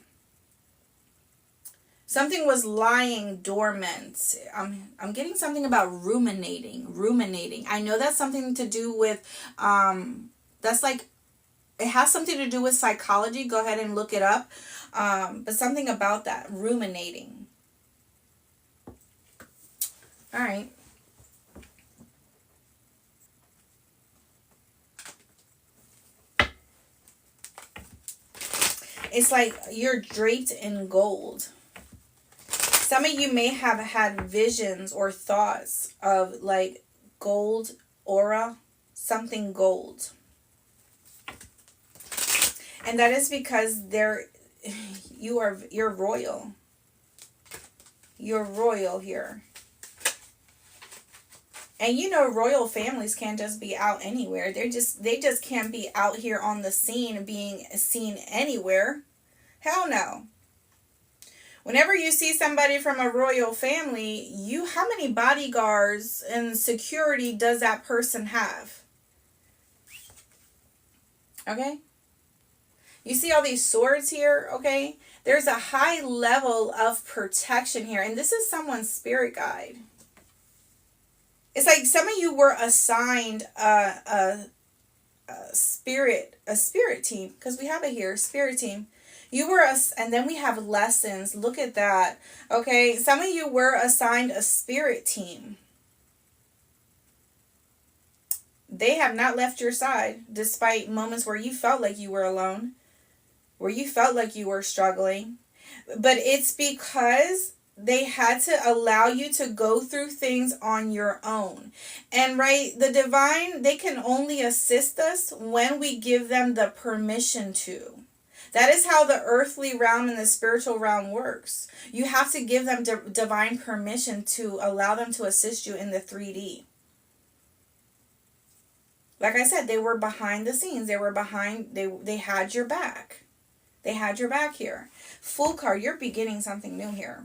Something was lying dormant. I'm getting something about ruminating. I know that's something to do with, that's like, it has something to do with psychology. Go ahead and look it up. But something about that, ruminating. All right. It's like you're draped in gold. Some of you may have had visions or thoughts of like gold aura, something gold. And that is because you're royal. You're royal here. And you know, royal families can't just be out anywhere. They just can't be out here on the scene being seen anywhere. Hell no. Whenever you see somebody from a royal family, how many bodyguards and security does that person have? Okay? You see all these swords here, okay? There's a high level of protection here. And this is someone's spirit guide. It's like some of you were assigned a spirit team. Because we have it here, spirit team. And then we have lessons. Look at that. Okay, some of you were assigned a spirit team. They have not left your side, despite moments where you felt like you were alone, where you felt like you were struggling. But it's because they had to allow you to go through things on your own. And right, the divine, they can only assist us when we give them the permission to. That is how the earthly realm and the spiritual realm works. You have to give them divine permission to allow them to assist you in the 3D. Like I said, they were behind the scenes. They were behind, they had your back. They had your back here. Fool card, you're beginning something new here.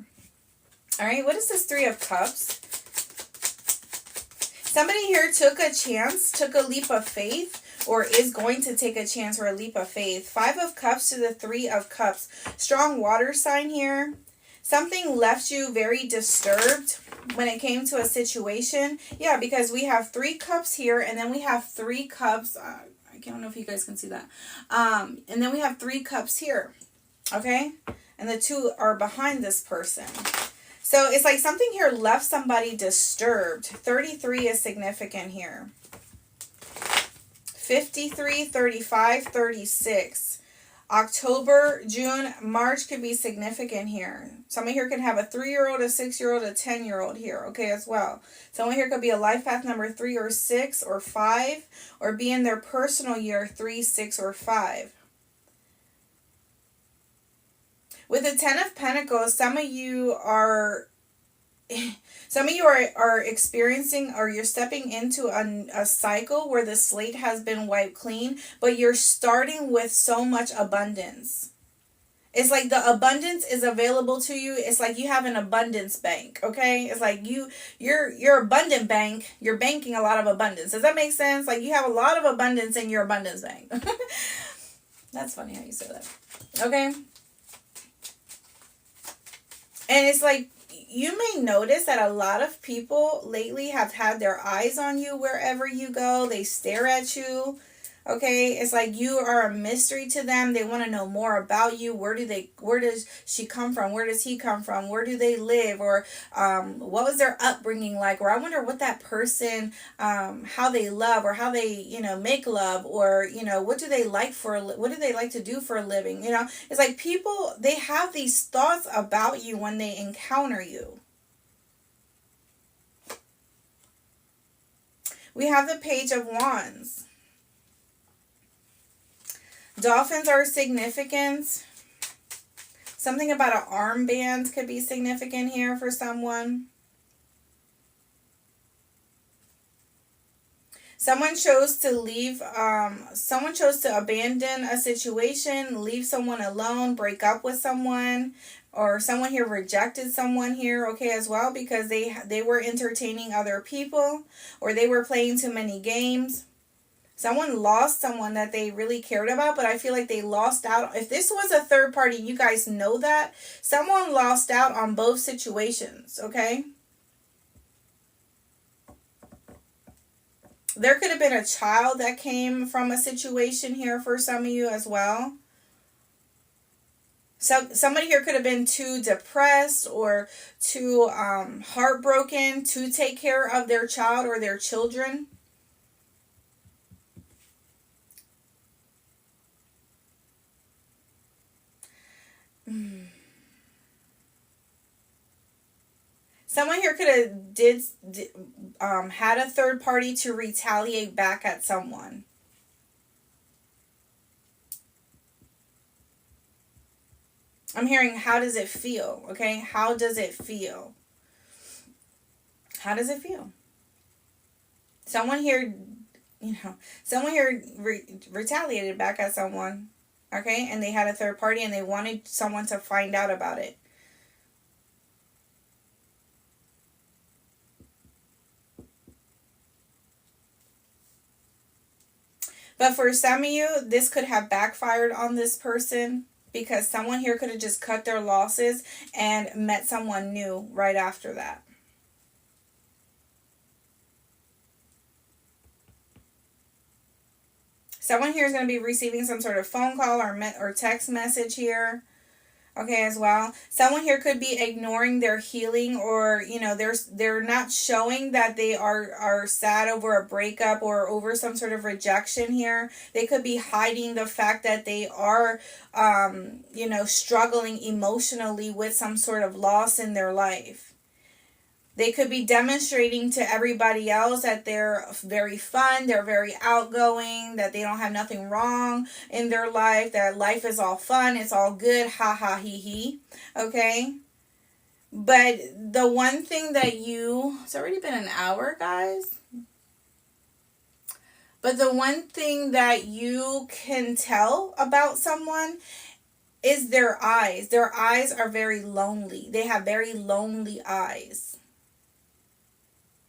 All right, what is this 3 of Cups? Somebody here took a chance, took a leap of faith, or is going to take a chance or a leap of faith. 5 of Cups to the 3 of Cups. Strong water sign here. Something left you very disturbed when it came to a situation. Yeah, because we have 3 cups here, and then we have 3 cups. I don't know if you guys can see that. And then we have 3 cups here. Okay? And the 2 are behind this person. So it's like something here left somebody disturbed. 33 is significant here. 53, 35, 36. October, June, March could be significant here. Someone here can have a 3-year-old, a 6-year-old, a 10-year-old here, okay, as well. Someone here could be a life path number 3 or 6 or 5, or be in their personal year 3, 6, or 5. With the 10 of Pentacles, some of you are experiencing, or you're stepping into a cycle where the slate has been wiped clean, but you're starting with so much abundance. It's like the abundance is available to you. It's like you have an abundance bank, okay? It's like you're abundant bank. You're banking a lot of abundance. Does that make sense? Like you have a lot of abundance in your abundance bank. That's funny how you say that. Okay? And it's like, you may notice that a lot of people lately have had their eyes on you wherever you go. They stare at you. Okay, it's like you are a mystery to them. They want to know more about you. Where does she come from? Where does he come from? Where do they live? Or what was their upbringing like? Or I wonder what that person, how they love, or how they, make love, or, what do they like what do they like to do for a living? It's like people, they have these thoughts about you when they encounter you. We have the Page of Wands. Dolphins are significant. Something about an armband could be significant here for someone. Someone chose to leave, someone chose to abandon a situation, leave someone alone, break up with someone, or someone here rejected someone here, okay, as well, because they were entertaining other people, or they were playing too many games. Someone lost someone that they really cared about, but I feel like they lost out. If this was a third party, you guys know that. Someone lost out on both situations, okay? There could have been a child that came from a situation here for some of you as well. So somebody here could have been too depressed or too heartbroken to take care of their child or their children. Someone here could have had a third party to retaliate back at someone. I'm hearing, how does it feel? Okay, how does it feel? How does it feel? Someone here, retaliated back at someone, okay, and they had a third party and they wanted someone to find out about it. But for some of you, this could have backfired on this person, because someone here could have just cut their losses and met someone new right after that. Someone here is going to be receiving some sort of phone call or text message here. Okay, as well. Someone here could be ignoring their healing, or, they're not showing that they are sad over a breakup or over some sort of rejection here. They could be hiding the fact that they are, struggling emotionally with some sort of loss in their life. They could be demonstrating to everybody else that they're very fun, they're very outgoing, that they don't have nothing wrong in their life, that life is all fun, it's all good, ha ha he he, okay? But the one thing that it's already been an hour, guys. But the one thing that you can tell about someone is their eyes. Their eyes are very lonely. They have very lonely eyes.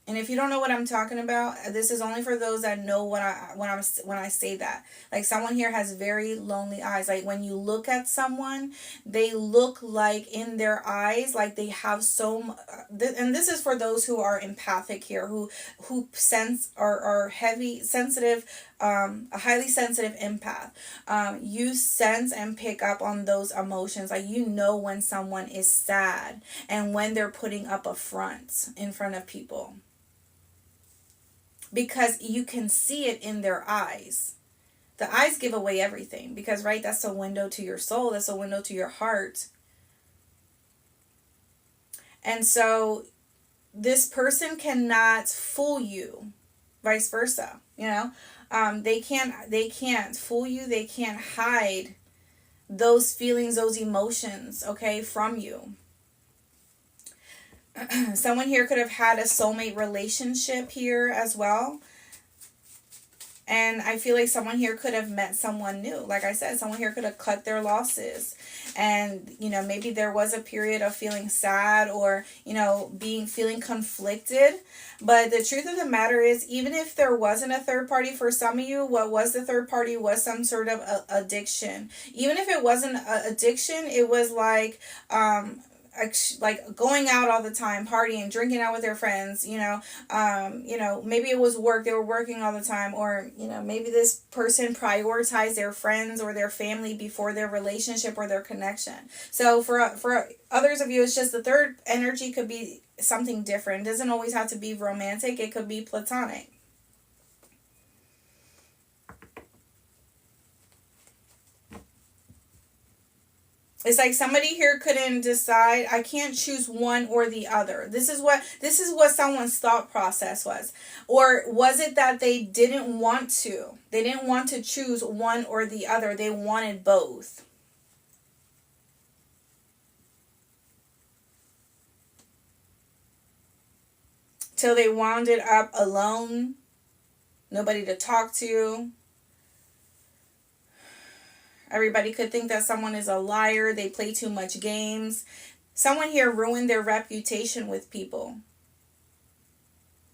And if you don't know what I'm talking about, this is only for those that know when I say that. Like, someone here has very lonely eyes. Like, when you look at someone, they look like in their eyes, like they have and this is for those who are empathic here, who sense are heavy sensitive, a highly sensitive empath. You sense and pick up on those emotions. Like, when someone is sad and when they're putting up a front in front of people. Because you can see it in their eyes. The eyes give away everything. Because, right, that's a window to your soul. That's a window to your heart. And so, this person cannot fool you. Vice versa. They can't fool you. They can't hide those feelings, those emotions, okay, from you. Someone here could have had a soulmate relationship here as well. And I feel like someone here could have met someone new. Like I said, someone here could have cut their losses. And, maybe there was a period of feeling sad or, feeling conflicted. But the truth of the matter is, even if there wasn't a third party for some of you, what was the third party was some sort of addiction. Even if it wasn't addiction, it was like going out all the time, partying, drinking out with their friends, maybe it was work, they were working all the time, or, maybe this person prioritized their friends or their family before their relationship or their connection. So for others of you, it's just the third energy could be something different. It doesn't always have to be romantic. It could be platonic. It's like somebody here couldn't decide, I can't choose one or the other. This is what someone's thought process was. Or was it that they didn't want to? They didn't want to choose one or the other. They wanted both. Till they wound up alone. Nobody to talk to. Everybody could think that someone is a liar. They play too much games. Someone here ruined their reputation with people.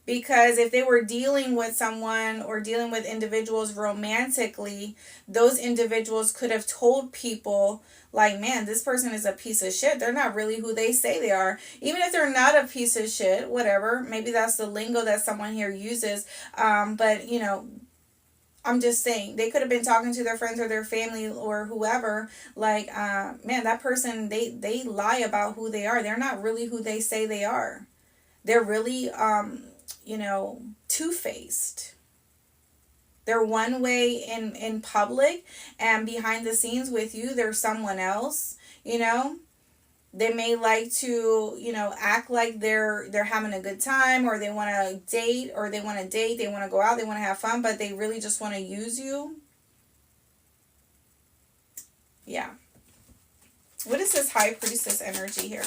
Because if they were dealing with someone or dealing with individuals romantically, those individuals could have told people, like, man, this person is a piece of shit. They're not really who they say they are. Even if they're not a piece of shit, whatever. Maybe that's the lingo that someone here uses. But, I'm just saying, they could have been talking to their friends or their family or whoever, like, man, that person, they lie about who they are. They're not really who they say they are. They're really, two-faced. They're one way in public, and behind the scenes with you, they're someone else, They may like to, you know, act like they're having a good time, or they want to date, they want to go out, they want to have fun, but they really just want to use you. Yeah. What is this High Priestess energy here?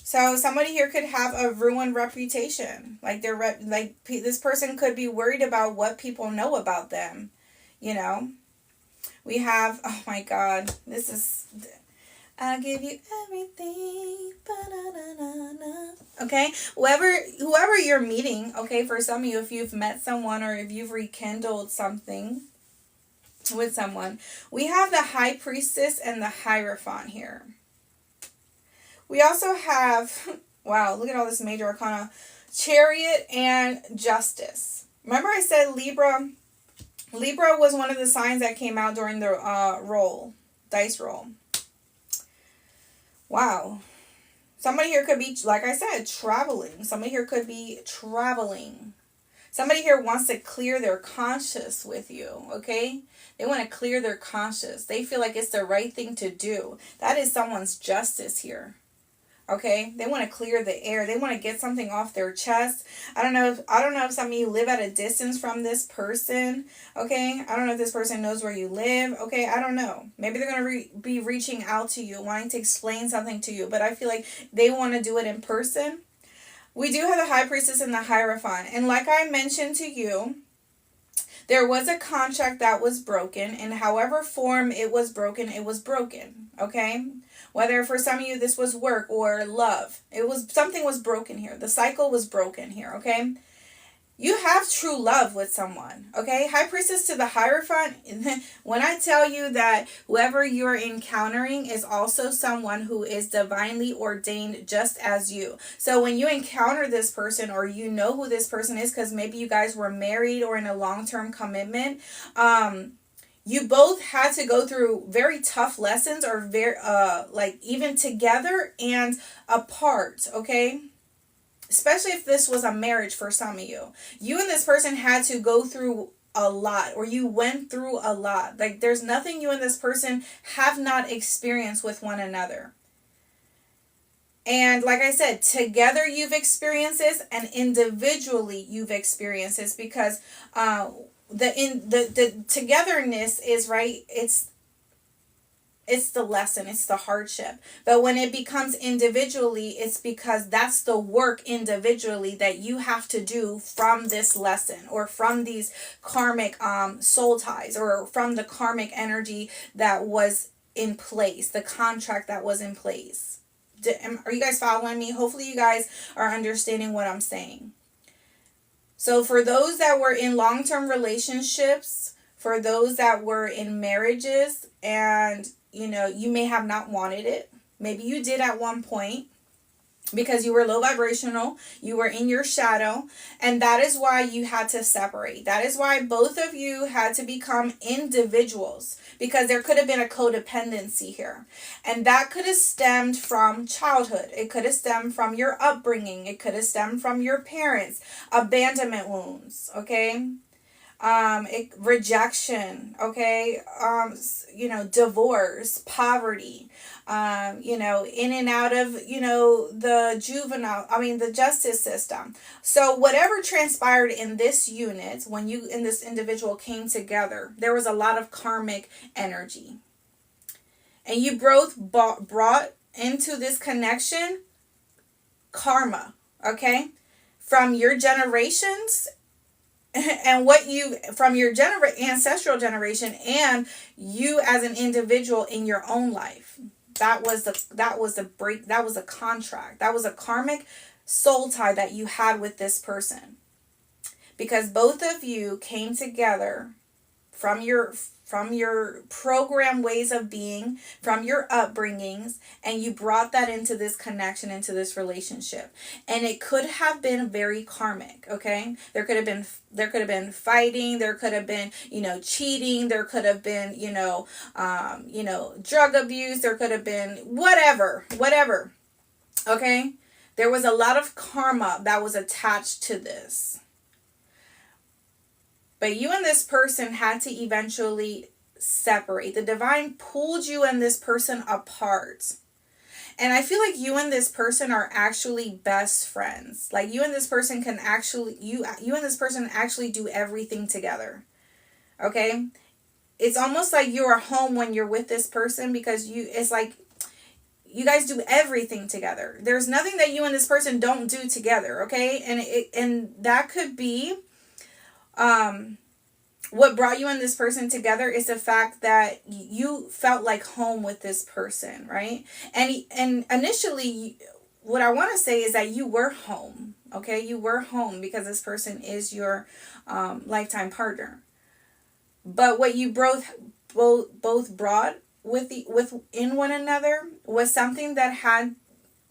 So somebody here could have a ruined reputation. Like this person could be worried about what people know about them. You know, we have, oh my God, this is, I'll give you everything. Ba-da-da-da-da. Okay, whoever you're meeting. Okay, for some of you, if you've met someone or if you've rekindled something with someone, we have the High Priestess and the Hierophant here. We also have, wow, look at all this major arcana, Chariot and Justice. Remember I said Libra? Libra was one of the signs that came out during the dice roll. Wow. Somebody here could be, like I said, traveling. Somebody here could be traveling. Somebody here wants to clear their conscience with you, okay? They want to clear their conscience. They feel like it's the right thing to do. That is someone's justice here. Okay, they want to clear the air. They want to get something off their chest. I don't know if some of you live at a distance from this person. Okay, I don't know if this person knows where you live. Okay, I don't know. Maybe they're going to be reaching out to you, wanting to explain something to you. But I feel like they want to do it in person. We do have the High Priestess and the Hierophant. And like I mentioned to you, there was a contract that was broken. And however form it was broken, okay? Whether for some of you this was work or love. Something was broken here. The cycle was broken here, okay? You have true love with someone, okay? High Priestess to the Hierophant. When I tell you that whoever you're encountering is also someone who is divinely ordained just as you. So when you encounter this person, or you know who this person is, because maybe you guys were married or in a long-term commitment, you both had to go through very tough lessons, or very like even together and apart, okay? Especially if this was a marriage for some of you. You and this person had to go through a lot, or you went through a lot. Like there's nothing you and this person have not experienced with one another. And like I said, together you've experienced this, and individually you've experienced this, because the togetherness is right. It's the lesson, it's the hardship. But when it becomes individually, it's because that's the work individually that you have to do from this lesson, or from these karmic soul ties, or from the karmic energy that was in place, the contract that was in place. Are you guys following me? Hopefully you guys are understanding what I'm saying. So for those that were in long-term relationships, for those that were in marriages, and you know, you may have not wanted it. Maybe you did at one point, because you were low vibrational, you were in your shadow, and that is why you had to separate. That is why both of you had to become individuals, because there could have been a codependency here. And that could have stemmed from childhood. It could have stemmed from your upbringing. It could have stemmed from your parents, abandonment wounds, okay? Rejection, okay, divorce, poverty, in and out of, the justice system. So whatever transpired in this unit, when you and this individual came together, there was a lot of karmic energy. And you both brought into this connection karma, okay, from your generations, and what you from your ancestral generation, and you as an individual in your own life. That was a contract. That was a karmic soul tie that you had with this person, because both of you came together from your program ways of being, from your upbringings, and you brought that into this connection, into this relationship. And it could have been very karmic, okay? There could have been fighting, there could have been, cheating, there could have been, drug abuse, there could have been whatever, okay? There was a lot of karma that was attached to this. But you and this person had to eventually separate. The divine pulled you and this person apart. And I feel like you and this person are actually best friends. Like you and this person can actually, you and this person actually do everything together. Okay? It's almost like you are home when you're with this person, because it's like you guys do everything together. There's nothing that you and this person don't do together, okay? And that could be what brought you and this person together is the fact that you felt like home with this person, right? And initially, what I want to say is that you were home, okay? You were home because this person is your lifetime partner. But what you both brought within one another was something that had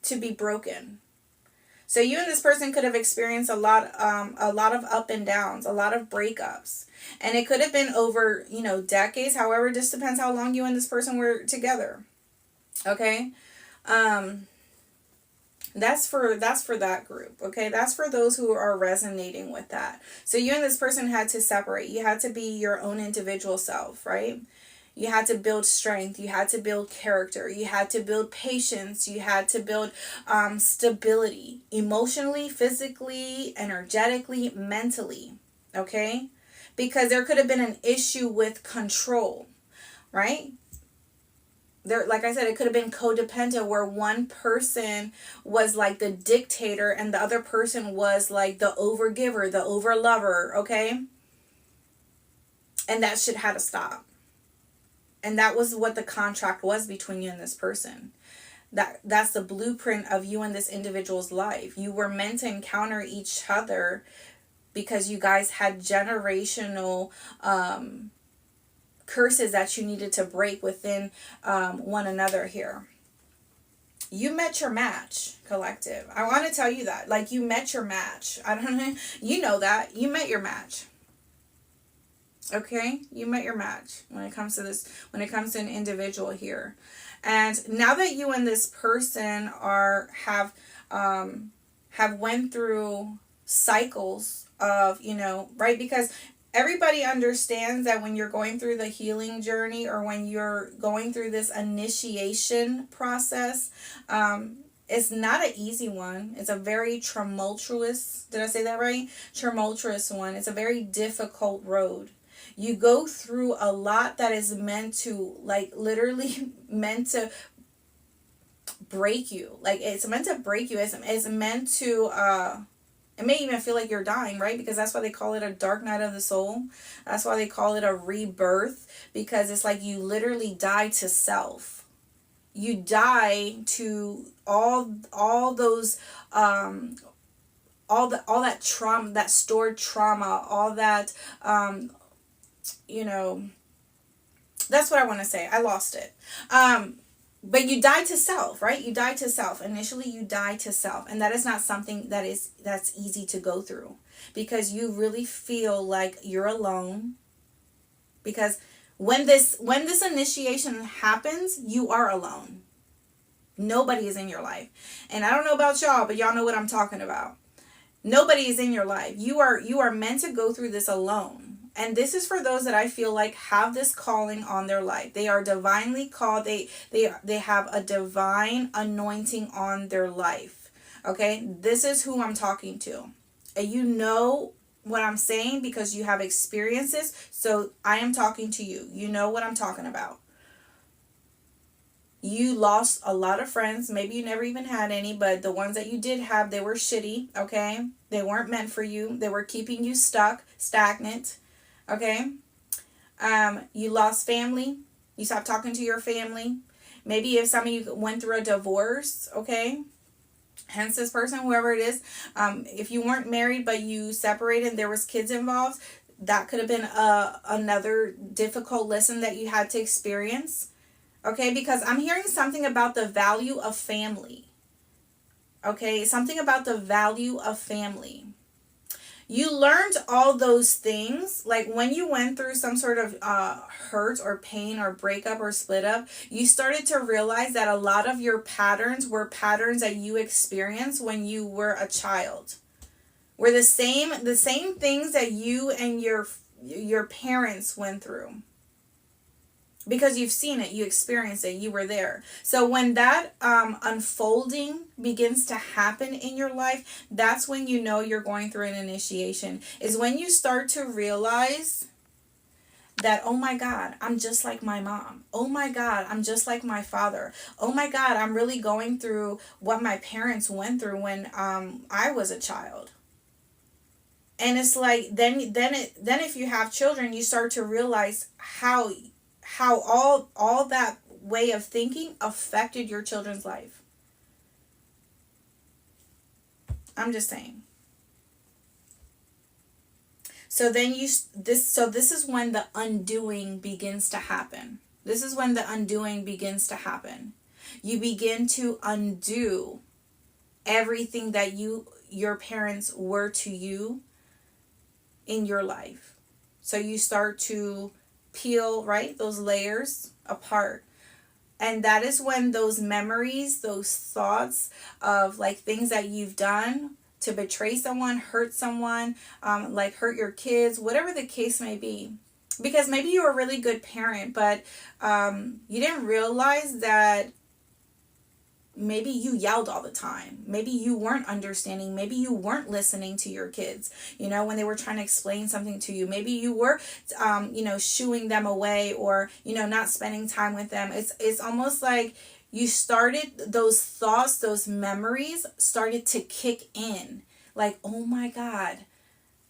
to be broken. So you and this person could have experienced a lot of up and downs, a lot of breakups, and it could have been over, decades. However, it just depends how long you and this person were together. Okay, that's for that group. Okay, that's for those who are resonating with that. So you and this person had to separate. You had to be your own individual self, right? You had to build strength. You had to build character. You had to build patience. You had to build stability, emotionally, physically, energetically, mentally. Okay? Because there could have been an issue with control, right? Like I said, it could have been codependent, where one person was like the dictator and the other person was like the overgiver, the overlover. Okay? And that shit had to stop. And that was what the contract was between you and this person. That's the blueprint of you and this individual's life. You were meant to encounter each other because you guys had generational curses that you needed to break within one another here. You met your match, collective. I want to tell you that. Like, you met your match. I don't know. You know that. You met your match. Okay, you met your match when it comes to this, when it comes to an individual here. And now that you and this person have went through cycles of, right? Because everybody understands that when you're going through the healing journey, or when you're going through this initiation process, it's not an easy one. It's a very tumultuous, did I say that right? Tumultuous one. It's a very difficult road. You go through a lot that is meant to, like, literally meant to break you. Like, it's meant to break you. It's meant to, it may even feel like you're dying, right? Because that's why they call it a dark night of the soul. That's why they call it a rebirth. Because it's like you literally die to self. You die to all those, all that trauma, that stored trauma, all that, that's what I want to say. I lost it. But you die to self, right? You die to self. Initially, you die to self. And that is not something that's easy to go through, because you really feel like you're alone. Because when this initiation happens, you are alone. Nobody is in your life. And I don't know about y'all, but y'all know what I'm talking about. Nobody is in your life. You are meant to go through this alone. And this is for those that I feel like have this calling on their life. They are divinely called. They have a divine anointing on their life. Okay? This is who I'm talking to. And you know what I'm saying because you have experiences. So I am talking to you. You know what I'm talking about. You lost a lot of friends. Maybe you never even had any, but the ones that you did have, they were shitty, okay? They weren't meant for you. They were keeping you stuck, stagnant, okay? You lost family. You stopped talking to your family. Maybe if some of you went through a divorce, okay? Hence this person, whoever it is. If you weren't married but you separated, there was kids involved, that could have been another difficult lesson that you had to experience. Okay, because I'm hearing something about the value of family. Okay, something about the value of family. You learned all those things, like when you went through some sort of hurt or pain or breakup or split up, you started to realize that a lot of your patterns were patterns that you experienced when you were a child. Were the same things that you and your parents went through. because you've seen it, you experienced it, you were there. So when that unfolding begins to happen in your life, that's when you know you're going through an initiation. Is when you start to realize that, oh my God, I'm just like my mom. Oh my God, I'm just like my father. Oh my God, I'm really going through what my parents went through when I was a child. And it's like then if you have children, you start to realize how all that way of thinking affected your children's life. I'm just saying. So then this is when the undoing begins to happen. This is when the undoing begins to happen. You begin to undo everything that your parents were to you in your life. So you start to peel, right, those layers apart. And that is when those memories, those thoughts of like things that you've done to betray someone, hurt someone, like hurt your kids, whatever the case may be. Because maybe you were a really good parent, but you didn't realize that maybe you yelled all the time. Maybe you weren't understanding. Maybe you weren't listening to your kids, when they were trying to explain something to you. Maybe you were, shooing them away or, not spending time with them. It's almost like you started, those thoughts, those memories started to kick in. Like, oh my God,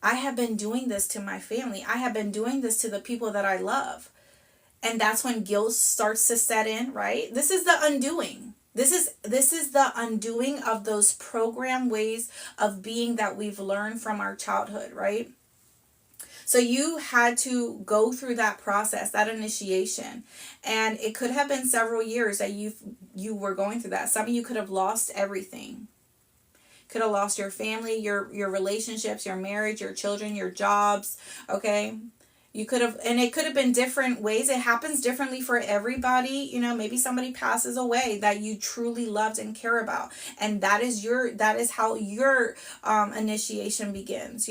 I have been doing this to my family. I have been doing this to the people that I love. And that's when guilt starts to set in, right? This is the undoing. This is the undoing of those programmed ways of being that we've learned from our childhood, right? So you had to go through that process, that initiation. And it could have been several years that you were going through that. Some of you could have lost everything. Could have lost your family, your relationships, your marriage, your children, your jobs, okay? You could have, and it could have been different ways. It happens differently for everybody. Maybe somebody passes away that you truly loved and care about. And that is how your initiation begins,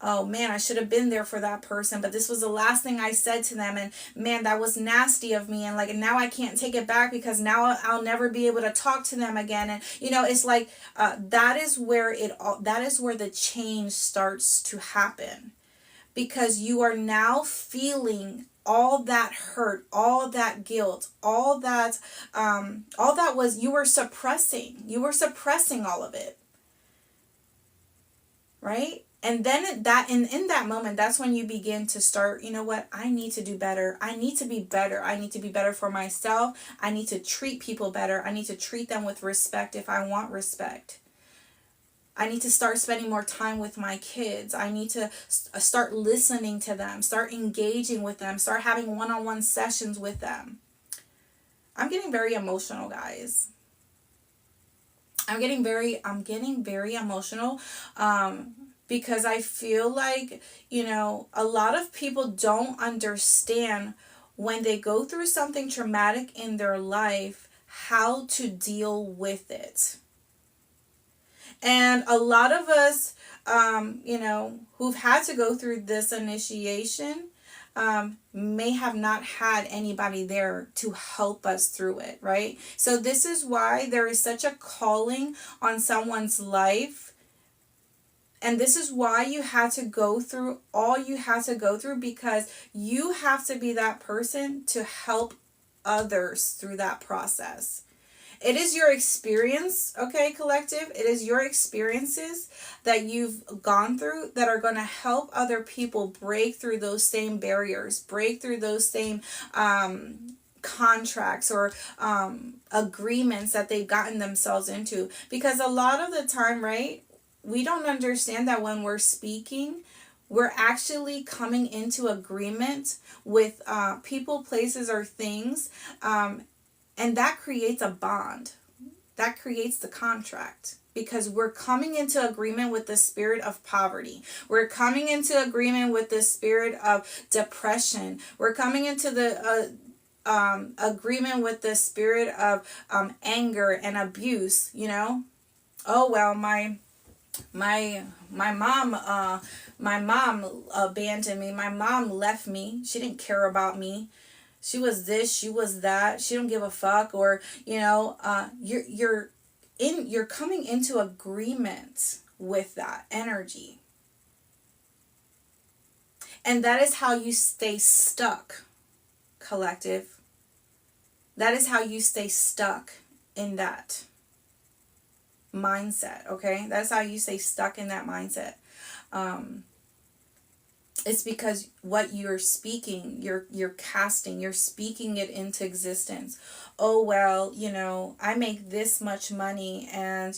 Oh man, I should have been there for that person, but this was the last thing I said to them. And man, that was nasty of me. And like, now I can't take it back because now I'll never be able to talk to them again. And, it's like, that is where the change starts to happen. Because you are now feeling all that hurt, all that guilt, all that was, you were suppressing all of it. Right? And then in that moment, that's when you begin to start, what? I need to do better. I need to be better. I need to be better for myself. I need to treat people better. I need to treat them with respect if I want respect. I need to start spending more time with my kids. I need to start listening to them, start engaging with them, start having one-on-one sessions with them. I'm getting very emotional, guys. I'm getting very emotional because I feel like, a lot of people don't understand when they go through something traumatic in their life, how to deal with it. And a lot of us, who've had to go through this initiation, may have not had anybody there to help us through it, right? So this is why there is such a calling on someone's life. And this is why you had to go through all you had to go through, because you have to be that person to help others through that process. It is your experience, okay, collective? It is your experiences that you've gone through that are going to help other people break through those same barriers, break through those same contracts or agreements that they've gotten themselves into. Because a lot of the time, right, we don't understand that when we're speaking, we're actually coming into agreement with people, places, or things. And that creates a bond. That creates the contract. Because we're coming into agreement with the spirit of poverty. We're coming into agreement with the spirit of depression. We're coming into the agreement with the spirit of anger and abuse, Oh, well, my mom abandoned me. My mom left me. She didn't care about me. She was this, she was that, she don't give a fuck, or you're coming into agreement with that energy. And that is how you stay stuck, collective. That is how you stay stuck in that mindset, okay? That's how you stay stuck in that mindset. It's because what you're speaking, you're casting, you're speaking it into existence. Oh, well, I make this much money, and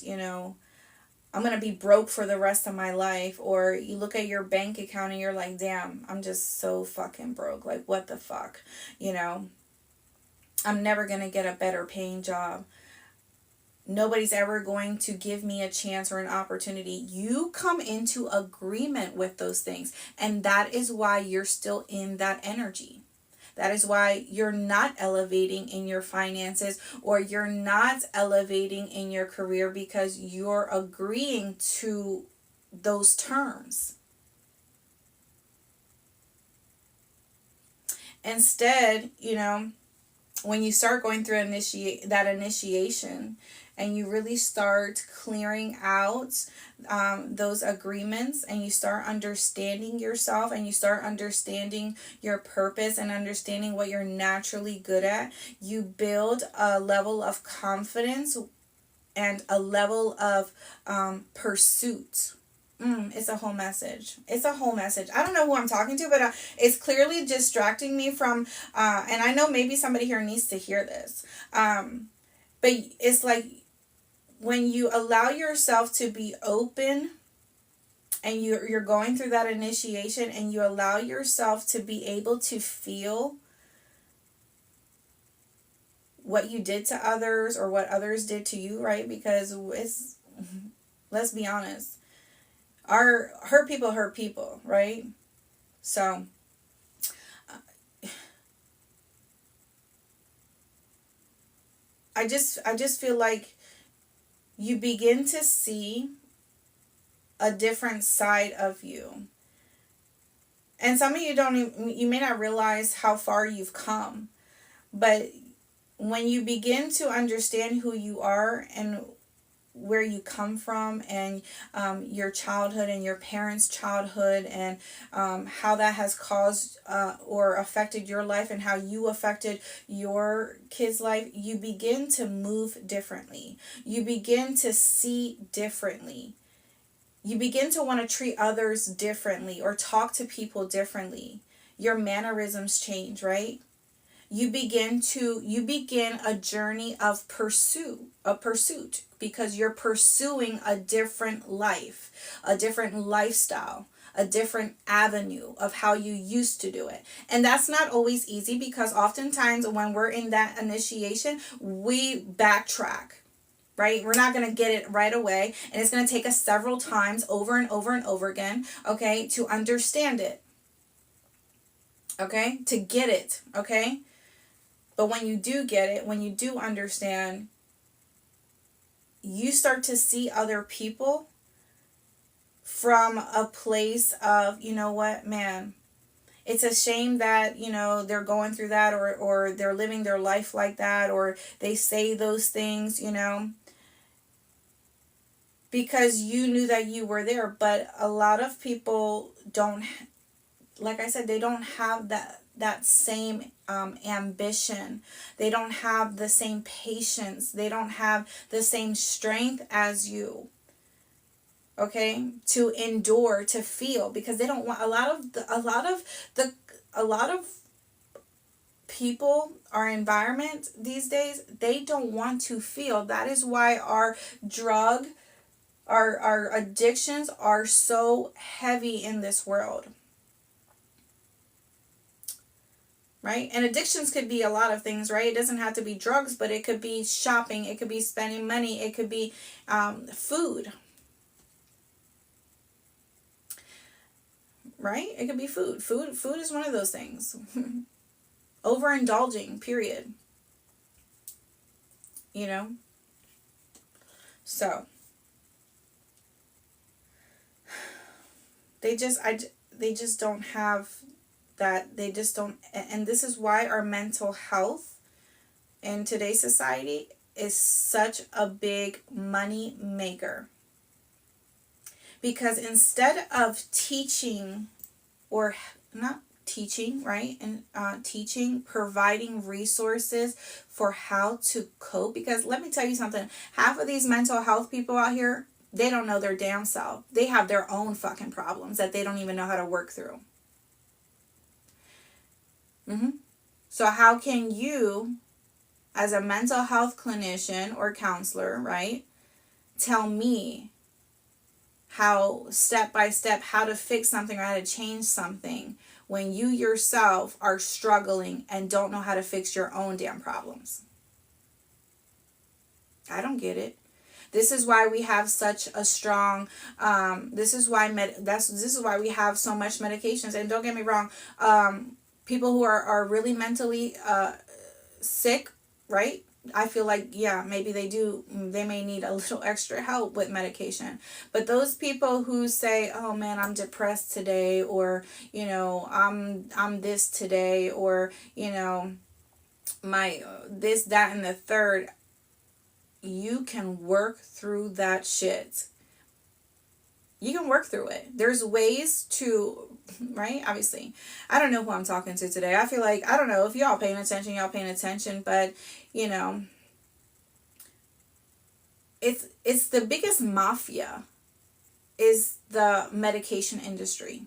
I'm going to be broke for the rest of my life. Or you look at your bank account and you're like, damn, I'm just so fucking broke. Like, what the fuck? I'm never going to get a better paying job. Nobody's ever going to give me a chance or an opportunity. You come into agreement with those things. And that is why you're still in that energy. That is why you're not elevating in your finances, or you're not elevating in your career, because you're agreeing to those terms. Instead, when you start going through that initiation, and you really start clearing out those agreements, and you start understanding yourself, and you start understanding your purpose, and understanding what you're naturally good at, you build a level of confidence and a level of pursuit. It's a whole message. It's a whole message. I don't know who I'm talking to, but it's clearly distracting me from, and I know maybe somebody here needs to hear this. But it's like, when you allow yourself to be open, and you're going through that initiation, and you allow yourself to be able to feel what you did to others, or what others did to you, right? Because let's be honest, hurt people, right? So I just feel like you begin to see a different side of you. And some of you you may not realize how far you've come. But when you begin to understand who you are, and where you come from, and your childhood, and your parents' childhood, and how that has caused or affected your life, and how you affected your kids' life, you begin to move differently. You begin to see differently. You begin to want to treat others differently, or talk to people differently. Your mannerisms change, right? You begin a journey of pursuit, because you're pursuing a different life, a different lifestyle, a different avenue of how you used to do it. And that's not always easy, because oftentimes when we're in that initiation, we backtrack, right? We're not going to get it right away, and it's going to take us several times, over and over and over again, okay, to understand it, okay, to get it, okay? But when you do get it, when you do understand, you start to see other people from a place of, you know what, man, it's a shame that, they're going through that, or they're living their life like that, or they say those things, because you knew that you were there. But a lot of people don't, like I said, they don't have that same ambition. They don't have the same patience. They don't have the same strength as you, okay, to endure, to feel, because they don't want, a lot of people, our environment these days, they don't want to feel. That is why our addictions are so heavy in this world. Right? And addictions could be a lot of things, right? It doesn't have to be drugs, but it could be shopping, it could be spending money, it could be food. Right? It could be food. Food is one of those things. Overindulging, period. So they just don't have that they just don't, and this is why our mental health in today's society is such a big money maker. Because instead of teaching, or not teaching, right? And teaching, providing resources for how to cope. Because let me tell you something, half of these mental health people out here, they don't know their damn self. They have their own fucking problems that they don't even know how to work through. So how can you, as a mental health clinician or counselor, right, tell me how step by step how to fix something or how to change something when you yourself are struggling and don't know how to fix your own damn problems? I don't get it. This is why we have such a strong this is why we have so much medications. And don't get me wrong, people who are really mentally sick, right? I feel like, yeah, maybe they may need a little extra help with medication. But those people who say, oh man, I'm depressed today, or, you know, I'm this today, or, you know, my this, that, and the third, you can work through that shit. You can work through it. There's ways to, right? Obviously, I don't know who I'm talking to today. I feel like, I don't know if y'all paying attention, but, you know, it's the biggest mafia is the medication industry.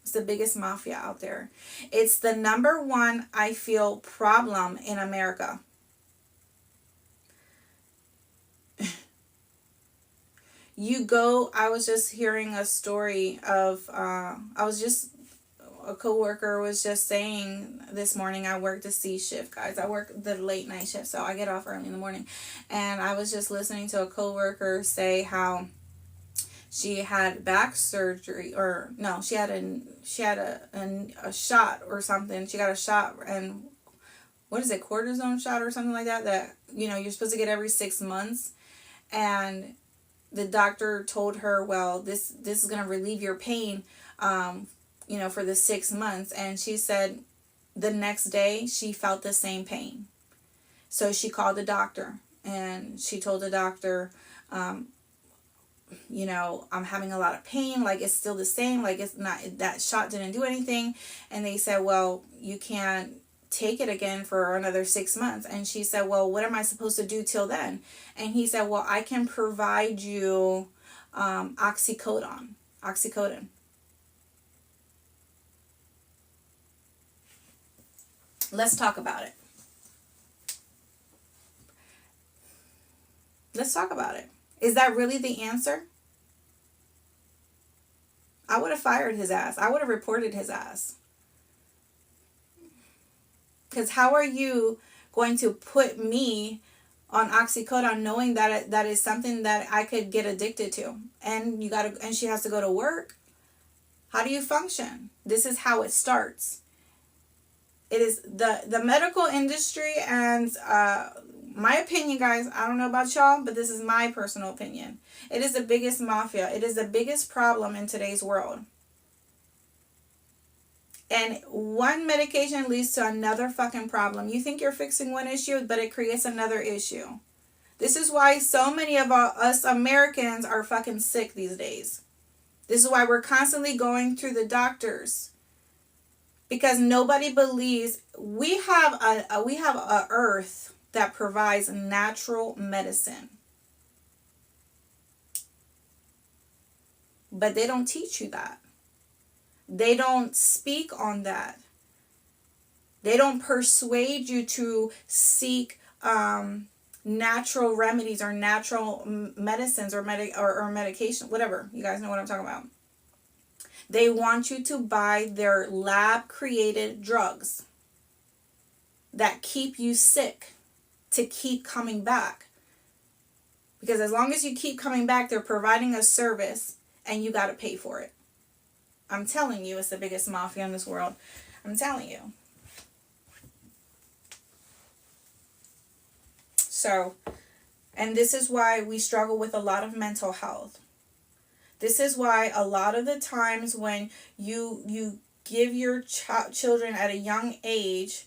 It's the biggest mafia out there. It's the number one, I feel, problem in America. I was just hearing a story of, a coworker was just saying this morning, I work the C shift, guys. I work the late night shift, so I get off early in the morning. And I was just listening to a coworker say how she had back surgery, or no, she had a shot or something. She got a shot, and what is it, cortisone shot or something like that, you know, you're supposed to get every 6 months. And the doctor told her, well, this is going to relieve your pain, you know, for the 6 months. And she said the next day she felt the same pain. So she called the doctor, and she told the doctor, you know, I'm having a lot of pain. Like, it's still the same. Like, it's not, that shot didn't do anything. And they said, well, you can't take it again for another 6 months. And she said, well, what am I supposed to do till then? And he said, well, I can provide you oxycodone. Let's talk about it. Is that really the answer? I would have fired his ass. I would have reported his ass. Because how are you going to put me on oxycodone knowing that that is something that I could get addicted to? And she has to go to work. How do you function? This is how it starts. It is the medical industry, and my opinion, guys, I don't know about y'all, but this is my personal opinion. It is the biggest mafia. It is the biggest problem in today's world. And one medication leads to another fucking problem. You think you're fixing one issue, but it creates another issue. This is why so many of us Americans are fucking sick these days. This is why we're constantly going through the doctors. Because nobody believes we have a earth that provides natural medicine. But they don't teach you that. They don't speak on that. They don't persuade you to seek natural remedies or natural medicines or medication, whatever. You guys know what I'm talking about. They want you to buy their lab-created drugs that keep you sick to keep coming back. Because as long as you keep coming back, they're providing a service and you got to pay for it. I'm telling you, it's the biggest mafia in this world. I'm telling you. So, and this is why we struggle with a lot of mental health. This is why a lot of the times when you give your children at a young age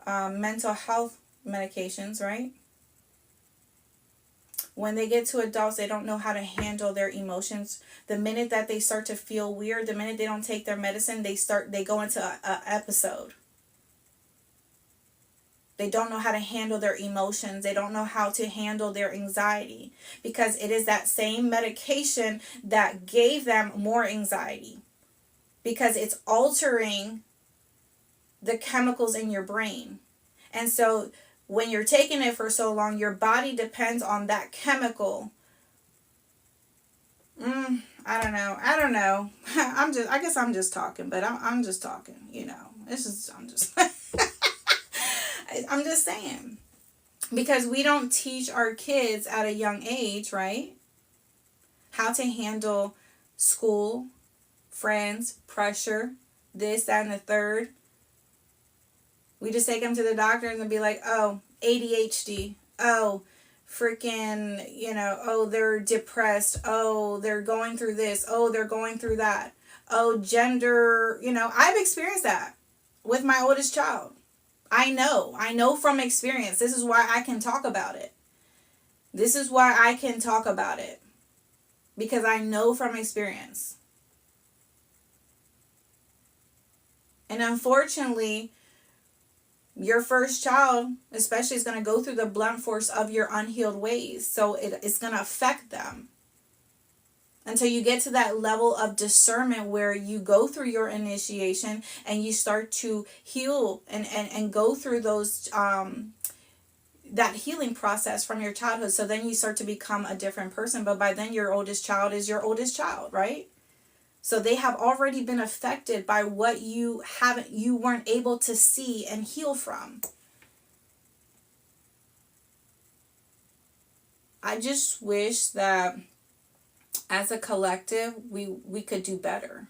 mental health medications, right? When they get to adults, they don't know how to handle their emotions. The minute that they start to feel weird, the minute they don't take their medicine, they go into a episode. They don't know how to handle their emotions. They don't know how to handle their anxiety, because it is that same medication that gave them more anxiety, because it's altering the chemicals in your brain. And so when you're taking it for so long, your body depends on that chemical. I don't know. I guess I'm just talking, but I'm just talking, I'm just saying. Because we don't teach our kids at a young age, right? How to handle school, friends, pressure, this, that, and the third. We just take them to the doctor and be like, oh, ADHD. Oh, freaking, oh, they're depressed. Oh, they're going through this. Oh, they're going through that. Oh, gender. I've experienced that with my oldest child. I know from experience. This is why I can talk about it. Because I know from experience. And unfortunately, your first child, especially, is going to go through the blunt force of your unhealed ways. So it's going to affect them. Until you get to that level of discernment where you go through your initiation and you start to heal and go through those that healing process from your childhood. So then you start to become a different person. But by then your oldest child is your oldest child, right? So they have already been affected by what you weren't able to see and heal from. I just wish that as a collective, we could do better.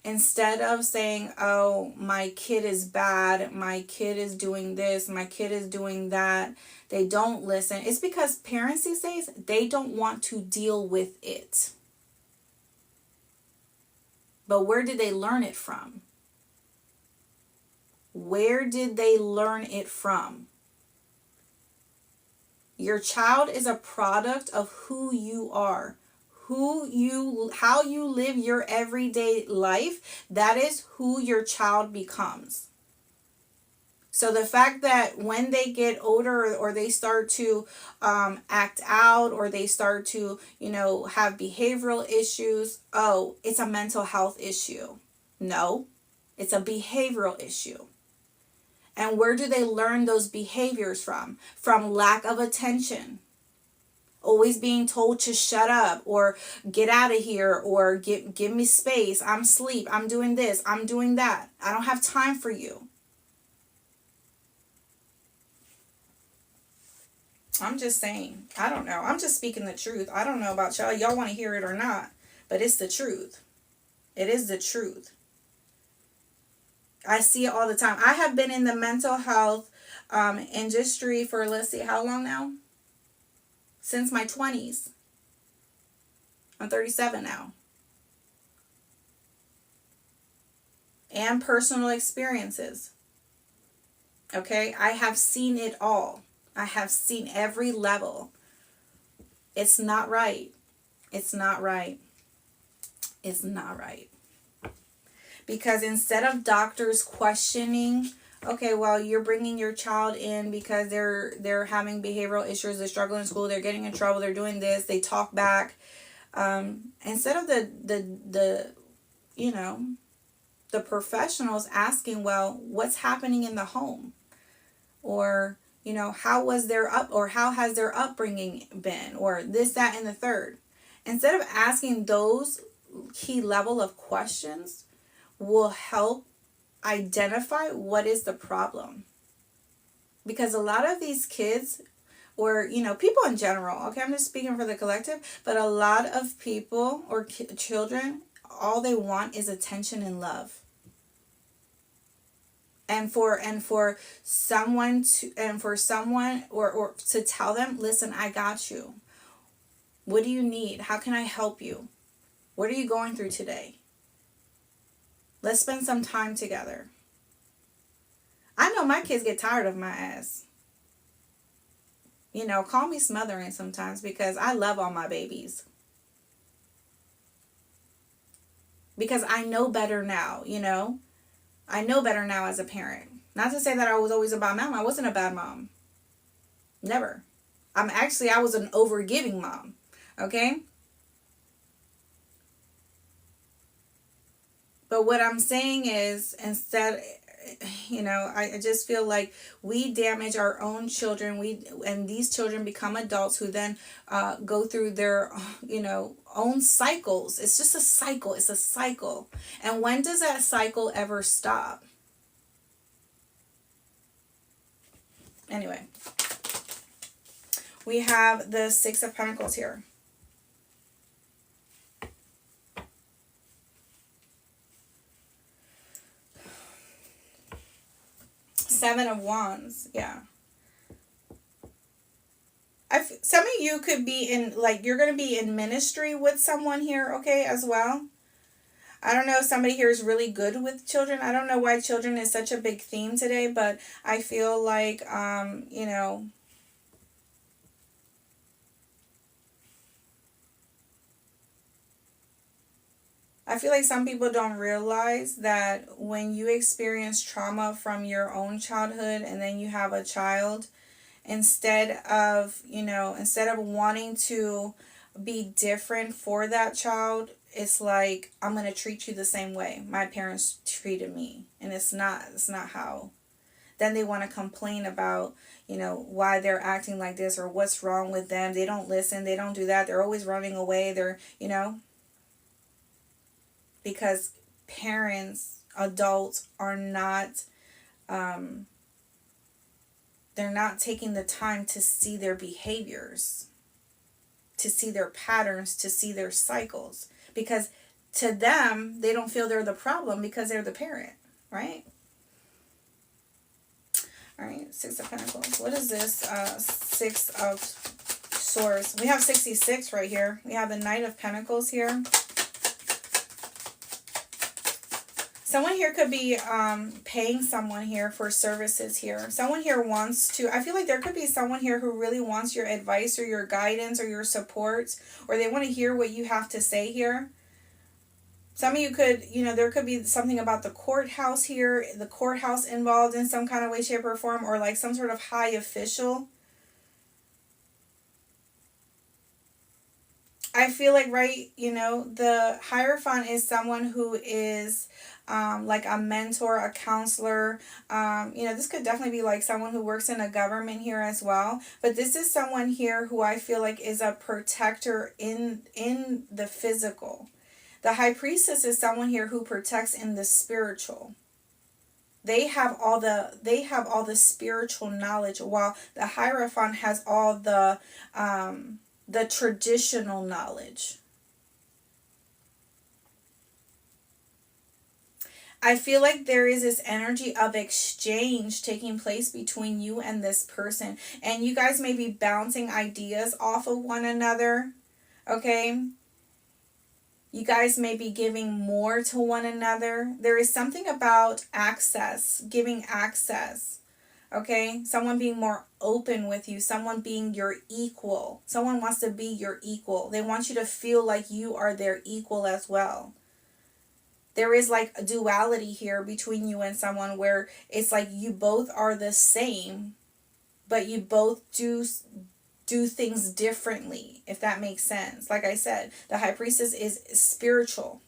Instead of saying, oh, my kid is bad, my kid is doing this, my kid is doing that, they don't listen. It's because parents these days, they don't want to deal with it. But where did they learn it from? Where did they learn it from? Your child is a product of who you are. How you live your everyday life, that is who your child becomes. So the fact that when they get older or they start to act out or they start to, have behavioral issues, oh, it's a mental health issue. No, it's a behavioral issue. And where do they learn those behaviors from? From lack of attention. Always being told to shut up or get out of here or give me space. I'm asleep. I'm doing this. I'm doing that. I don't have time for you. I'm just saying. I don't know. I'm just speaking the truth. I don't know about y'all. Y'all want to hear it or not. But it's the truth. It is the truth. I see it all the time. I have been in the mental health industry for, let's see, how long now? Since my 20s. I'm 37 now. And personal experiences. Okay? I have seen it all. I have seen every level. It's not right. It's not right. It's not right. Because instead of doctors questioning, okay, well, you're bringing your child in because they're having behavioral issues, they're struggling in school, they're getting in trouble, they're doing this, they talk back. Instead of the professionals asking, well, what's happening in the home? Or, how has their upbringing been? Or this, that, and the third. Instead of asking those key level of questions, will help identify what is the problem. Because a lot of these kids, or people in general, okay, I'm just speaking for the collective, but a lot of people or children, all they want is attention and love. And for someone or to tell them, listen, I got you. What do you need? How can I help you? What are you going through today? Let's spend some time together. I know my kids get tired of my ass. You know, call me smothering sometimes because I love all my babies. Because I know better now, you know. I know better now as a parent. Not to say that I was always a bad mom. I wasn't a bad mom. Never. I was an overgiving mom. Okay? But what I'm saying is, instead, you know, I just feel like we damage our own children. And these children become adults who then go through their, you know, own cycles. It's just a cycle. It's a cycle. And when does that cycle ever stop? Anyway, we have the Six of Pentacles here. Seven of Wands, yeah. Some of you could be in, like, you're going to be in ministry with someone here, okay, as well. I don't know if somebody here is really good with children. I don't know why children is such a big theme today, but I feel like, you know, I feel like some people don't realize that when you experience trauma from your own childhood and then you have a child, instead of wanting to be different for that child, it's like, I'm going to treat you the same way my parents treated me. And it's not how. Then they want to complain about, you know, why they're acting like this or what's wrong with them. They don't listen. They don't do that. They're always running away. They're, you know, because parents, adults are not, they're not taking the time to see their behaviors, to see their patterns, to see their cycles. Because to them, they don't feel they're the problem because they're the parent, right? All right, Six of Pentacles. What is this? Six of Swords. We have 66 right here. We have the Knight of Pentacles here. Someone here could be paying someone here for services here. Someone here wants to, I feel like there could be someone here who really wants your advice or your guidance or your support, or they want to hear what you have to say here. Some of you could, you know, there could be something about the courthouse here, the courthouse involved in some kind of way, shape, or form, or like some sort of high official. I feel like, right, you know, the Hierophant is someone who is like a mentor, a counselor. You know, this could definitely be like someone who works in a government here as well. But this is someone here who I feel like is a protector in the physical. The High Priestess is someone here who protects in the spiritual. They have all the spiritual knowledge, while the Hierophant has all the traditional knowledge. I feel like there is this energy of exchange taking place between you and this person. And you guys may be bouncing ideas off of one another. Okay? You guys may be giving more to one another. There is something about access, giving access. Okay? Someone being more open with you. Someone being your equal. Someone wants to be your equal. They want you to feel like you are their equal as well. There is like a duality here between you and someone where it's like you both are the same, but you both do things differently, if that makes sense. Like I said, the High Priestess is spiritual.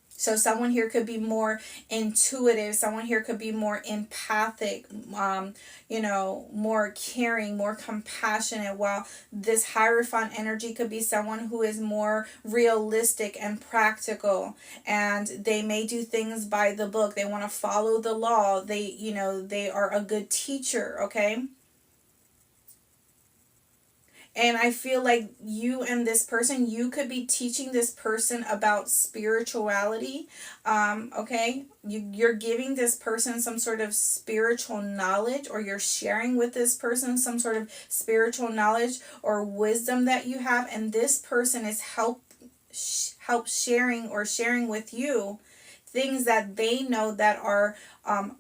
So someone here could be more intuitive. Someone here could be more empathic, you know, more caring, more compassionate. While this Hierophant energy could be someone who is more realistic and practical. And they may do things by the book. They want to follow the law. They, you know, they are a good teacher, okay? And I feel like you and this person, you could be teaching this person about spirituality. Okay? You're giving this person some sort of spiritual knowledge, or you're sharing with this person some sort of spiritual knowledge or wisdom that you have. And this person is sharing with you things that they know that are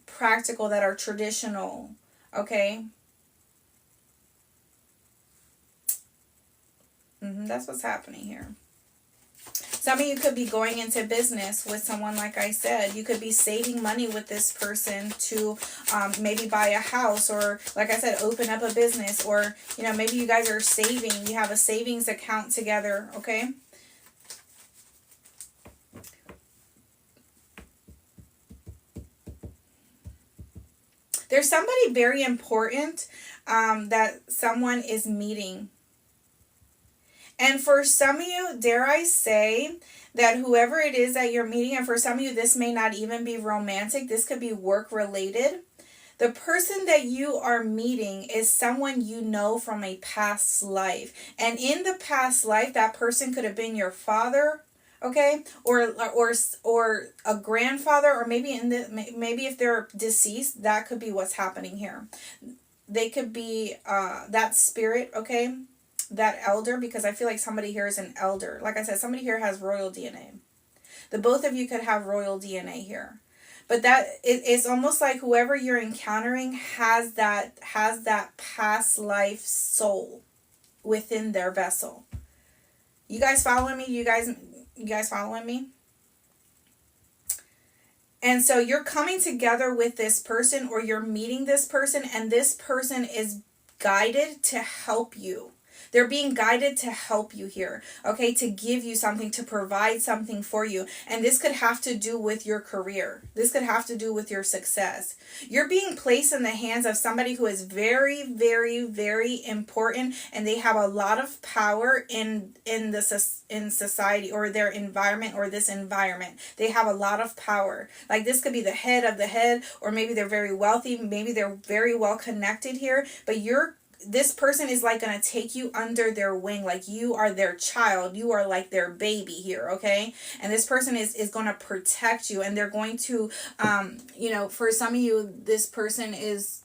practical, that are traditional, okay? That's what's happening here. Some of you could be going into business with someone, like I said. You could be saving money with this person to maybe buy a house, or, like I said, open up a business, or, you know, maybe you guys are saving. You have a savings account together, okay? There's somebody very important that someone is meeting. And for some of you, dare I say, that whoever it is that you're meeting, and for some of you, this may not even be romantic. This could be work related. The person that you are meeting is someone you know from a past life. And in the past life, that person could have been your father, okay, or a grandfather, or maybe if they're deceased, that could be what's happening here. They could be that spirit, okay, that elder, because I feel like somebody here is an elder. Like I said, somebody here has royal DNA. The both of you could have royal DNA here. But it's almost like whoever you're encountering has that past life soul within their vessel. You guys following me? You guys following me? And so you're coming together with this person, or you're meeting this person, and this person is guided to help you. They're being guided to help you here, okay, to give you something, to provide something for you. And this could have to do with your career. This could have to do with your success. You're being placed in the hands of somebody who is very, very, very important, and they have a lot of power in society, or their environment, or this environment. They have a lot of power. Like, this could be the head of the head, or maybe they're very wealthy, maybe they're very well connected here, but this person is like going to take you under their wing, like you are their child, you are like their baby here, okay? And this person is going to protect you, and they're going to, for some of you, this person is,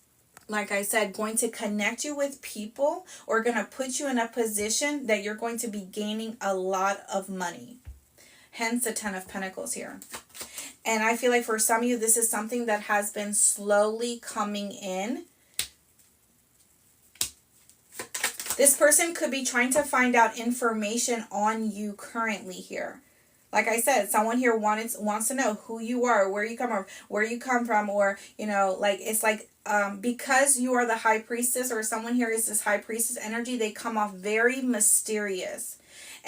like I said, going to connect you with people, or going to put you in a position that you're going to be gaining a lot of money. Hence the Ten of Pentacles here. And I feel like for some of you, this is something that has been slowly coming in. This person could be trying to find out information on you currently here. Like I said, someone here wants to know who you are, where you come from, or, like, it's like, because you are the high priestess, or someone here is this high priestess energy, they come off very mysterious.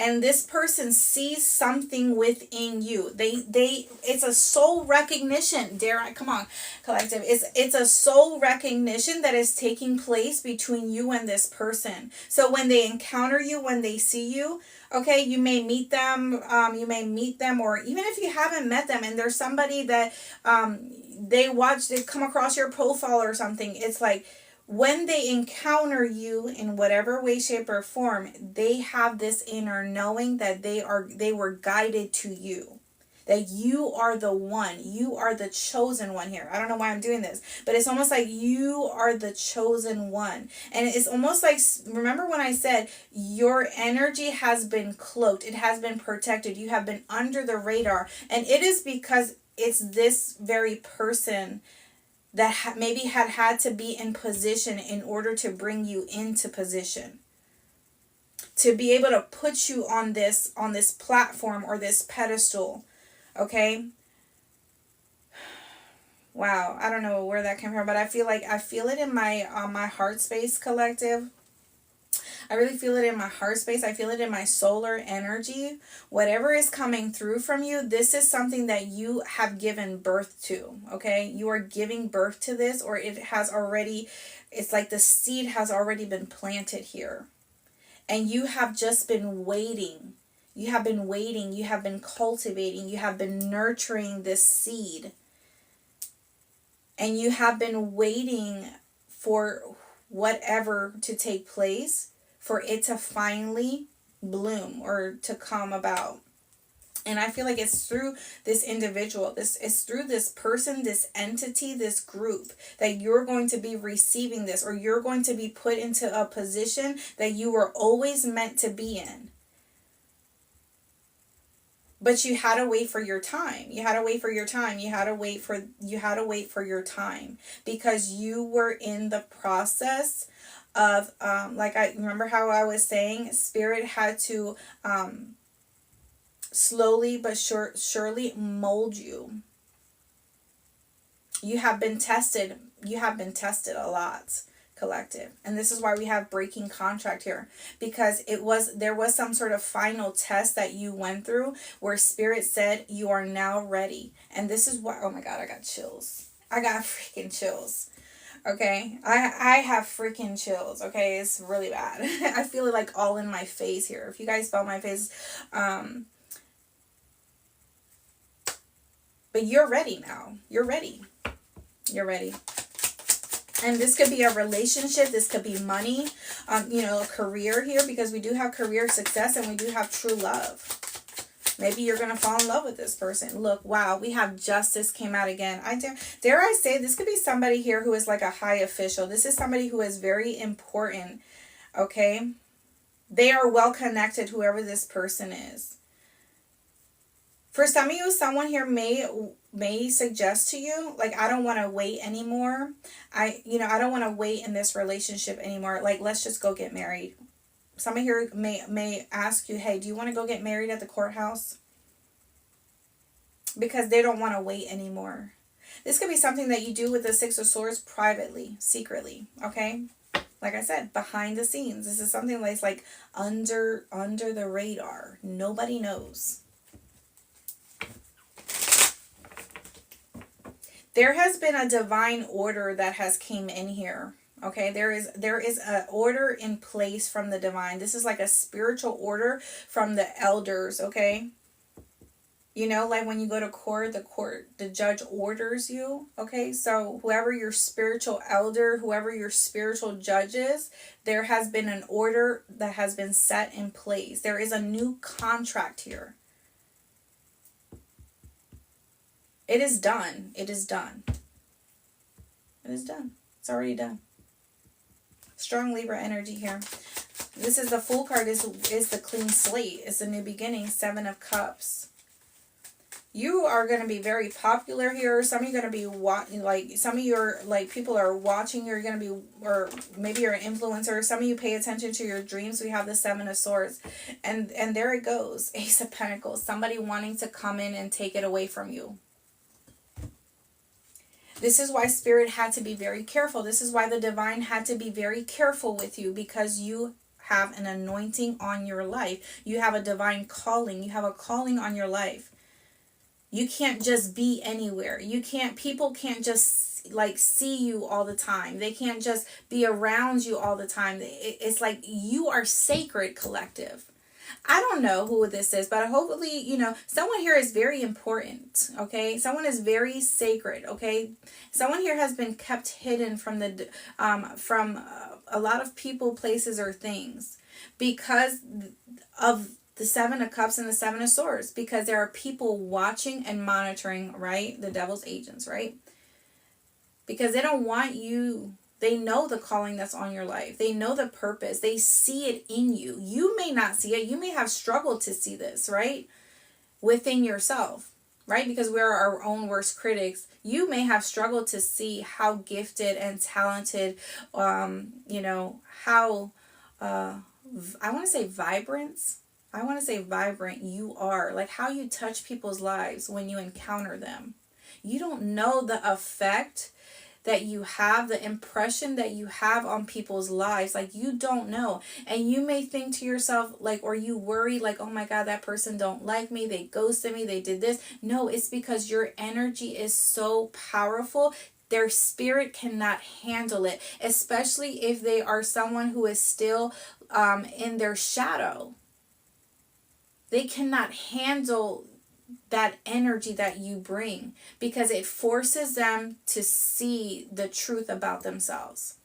And this person sees something within you. It's a soul recognition. Come on, collective. It's a soul recognition that is taking place between you and this person. So when they encounter you, when they see you, okay, you may meet them, or even if you haven't met them, and there's somebody that they come across your profile or something, it's like, when they encounter you in whatever way, shape, or form, they have this inner knowing that they were guided to you. That you are the one. You are the chosen one here. I don't know why I'm doing this, but it's almost like you are the chosen one. And it's almost like, remember when I said your energy has been cloaked. It has been protected. You have been under the radar. And it is because it's this very person that maybe had to be in position in order to bring you into position, to be able to put you on this platform, or this pedestal, okay? Wow, I don't know where that came from, but I feel it in my heart space, collective. I really feel it in my heart space. I feel it in my solar energy. Whatever is coming through from you, this is something that you have given birth to, okay? You are giving birth to this, or it's like the seed has already been planted here. And you have just been waiting. You have been waiting. You have been cultivating. You have been nurturing this seed. And you have been waiting for whatever to take place, for it to finally bloom or to come about. And I feel like it's through this individual, it's through this person, this entity, this group, that you're going to be receiving this, or you're going to be put into a position that you were always meant to be in. But you had to wait for your time. You had to wait for your time. You had to wait for your time, because you were in the process of like, I remember how I was saying, spirit had to slowly but surely mold you. You have been tested. You have been tested a lot, collective. And this is why we have breaking contract here, because there was some sort of final test that you went through where spirit said you are now ready. And this is why, oh my God, I got chills. I got freaking chills. Okay, I have freaking chills. Okay, it's really bad. I feel it like all in my face here. If you guys felt my face, but you're ready now. You're ready. You're ready. And this could be a relationship. This could be money. A career here, because we do have career success and we do have true love. Maybe you're going to fall in love with this person. Look, wow, we have justice came out again. Dare I say, this could be somebody here who is like a high official. This is somebody who is very important, okay? They are well connected, whoever this person is. For some of you, someone here may suggest to you, like, I don't want to wait anymore. I don't want to wait in this relationship anymore. Like, let's just go get married. Somebody here may ask you, hey, do you want to go get married at the courthouse? Because they don't want to wait anymore. This could be something that you do with the Six of Swords privately, secretly, okay? Like I said, behind the scenes. This is something that's like under the radar. Nobody knows. There has been a divine order that has came in here. Okay, there is an order in place from the divine. This is like a spiritual order from the elders, okay? Like when you go to court, the judge orders you, okay? So whoever your spiritual elder, whoever your spiritual judge is, there has been an order that has been set in place. There is a new contract here. It is done. It is done. It is done. It's already done. Strong Libra energy here. This is the Fool card. Is the clean slate. It's a new beginning. Seven of Cups. You are going to be very popular here. Some of you are going to be watching. Like, some of your people are watching. You're going to be, or maybe you're an influencer. Some of you pay attention to your dreams. We have the Seven of Swords, and there it goes. Ace of Pentacles. Somebody wanting to come in and take it away from you. This is why Spirit had to be very careful. This is why the divine had to be very careful with you, because you have an anointing on your life. You have a divine calling. You have a calling on your life. You can't just be anywhere. People can't just like see you all the time. They can't just be around you all the time. It's like you are sacred, collective. I don't know who this is, but hopefully, someone here is very important, okay? Someone is very sacred, okay? Someone here has been kept hidden from a lot of people, places, or things because of the Seven of Cups and the Seven of Swords, because there are people watching and monitoring, right? The devil's agents, right? Because they don't want you. They know the calling that's on your life. They know the purpose. They see it in you. You may not see it. You may have struggled to see this, right? Within yourself, right? Because we're our own worst critics. You may have struggled to see how gifted and talented, how, I want to say vibrant you are. Like how you touch people's lives when you encounter them. You don't know the effect that you have, the impression that you have on people's lives. Like, you don't know. And you may think to yourself, like, or you worry, like, oh my God, that person don't like me, they ghosted me, they did this. No, it's because your energy is so powerful. Their spirit cannot handle it, especially if they are someone who is still in their shadow. They cannot handle that energy that you bring, because it forces them to see the truth about themselves.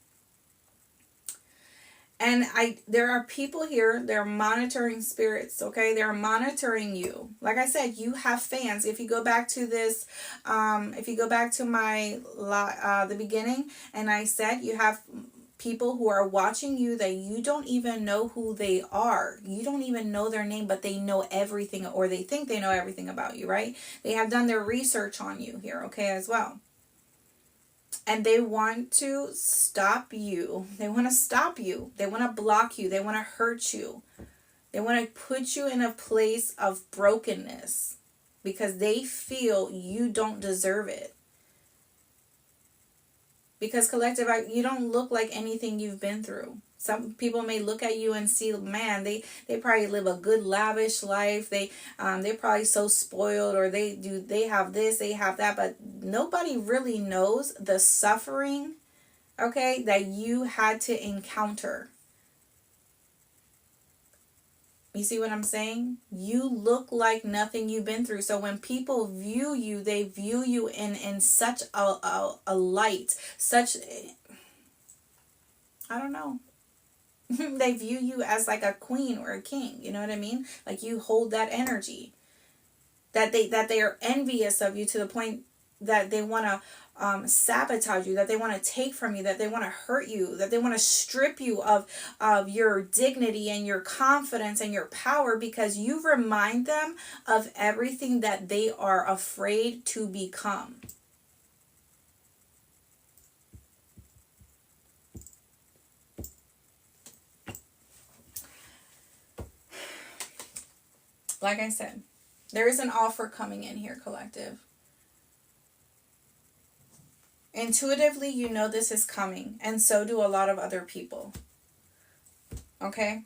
And there are people here, they're monitoring spirits, okay? They're monitoring you. Like I said, you have fans. If you go back to this, if you go back to my, the beginning, and I said you have people who are watching you that you don't even know who they are. You don't even know their name, but they know everything, or they think they know everything about you, right? They have done their research on you here, okay, as well. And they want to stop you. They want to stop you. They want to block you. They want to hurt you. They want to put you in a place of brokenness because they feel you don't deserve it. Because collective, you don't look like anything you've been through. Some people may look at you and see, man, they probably live a good lavish life. They're probably so spoiled, or they have this, they have that, but nobody really knows the suffering, okay, that you had to encounter. You see what I'm saying? You look like nothing you've been through. So when people view you, they view you in such a light, such, I don't know. They view you as like a queen or a king. You know what I mean? Like you hold that energy. That they are envious of you to the point that they want to sabotage you, that they want to take from you, that they want to hurt you, that they want to strip you of your dignity and your confidence and your power, because you remind them of everything that they are afraid to become. Like I said, there is an offer coming in here, collective. Intuitively, you know this is coming, and so do a lot of other people. Okay?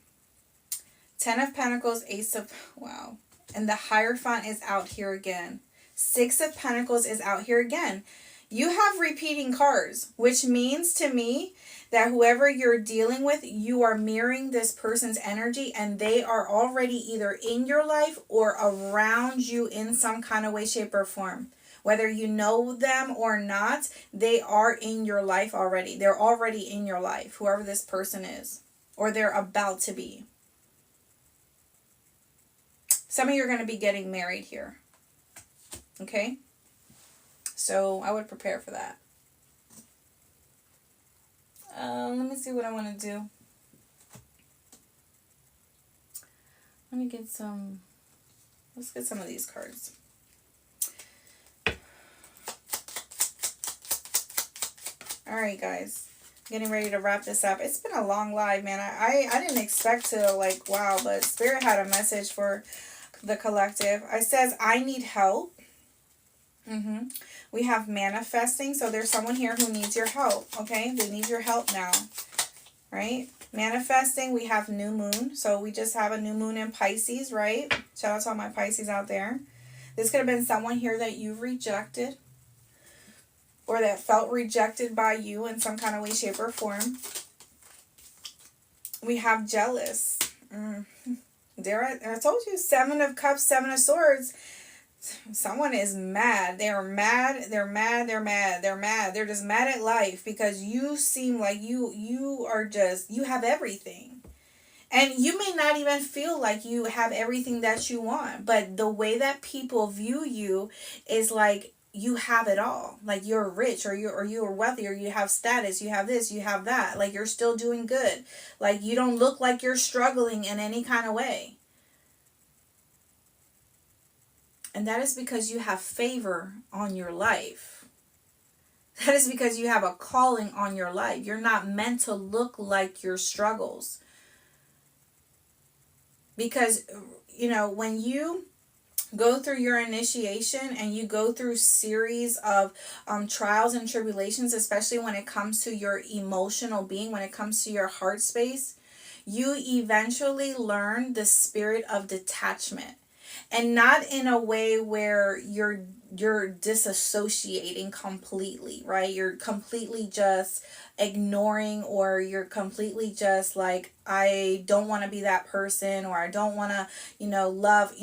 10 of Pentacles, Ace of, wow. And the Hierophant is out here again. 6 of Pentacles is out here again. You have repeating cards, which means to me that whoever you're dealing with, you are mirroring this person's energy, and they are already either in your life or around you in some kind of way, shape, or form. Whether you know them or not, they are in your life already. They're already in your life, whoever this person is, or they're about to be. Some of you are going to be getting married here. Okay? So I would prepare for that. Let me see what I want to do. Let me get some. Let's get some of these cards. All right, guys. Getting ready to wrap this up. It's been a long live, man. I didn't expect to, like, wow, but Spirit had a message for the collective. It says, I need help. We have manifesting. So there's someone here who needs your help, okay? They need your help now, right? Manifesting, we have new moon. So we just have a new moon in Pisces, right? Shout out to all my Pisces out there. This could have been someone here that you've rejected, or that felt rejected by you in some kind of way, shape, or form. We have jealous. There, I told you, 7 of Cups, 7 of Swords. Someone is mad. They're mad. They're mad. They're mad. They're mad. They're just mad at life because you seem like you are just, you have everything. And you may not even feel like you have everything that you want. But the way that people view you is like you have it all. Like you're rich, or you're wealthy, or you have status, you have this, you have that. Like you're still doing good. Like you don't look like you're struggling in any kind of way. And that is because you have favor on your life. That is because you have a calling on your life. You're not meant to look like your struggles. Because, you know, when you go through your initiation and you go through series of trials and tribulations, especially when it comes to your emotional being, when it comes to your heart space, you eventually learn the spirit of detachment. And not in a way where you're disassociating completely, right? You're completely just ignoring, or you're completely just like, I don't want to be that person, or I don't want to, love,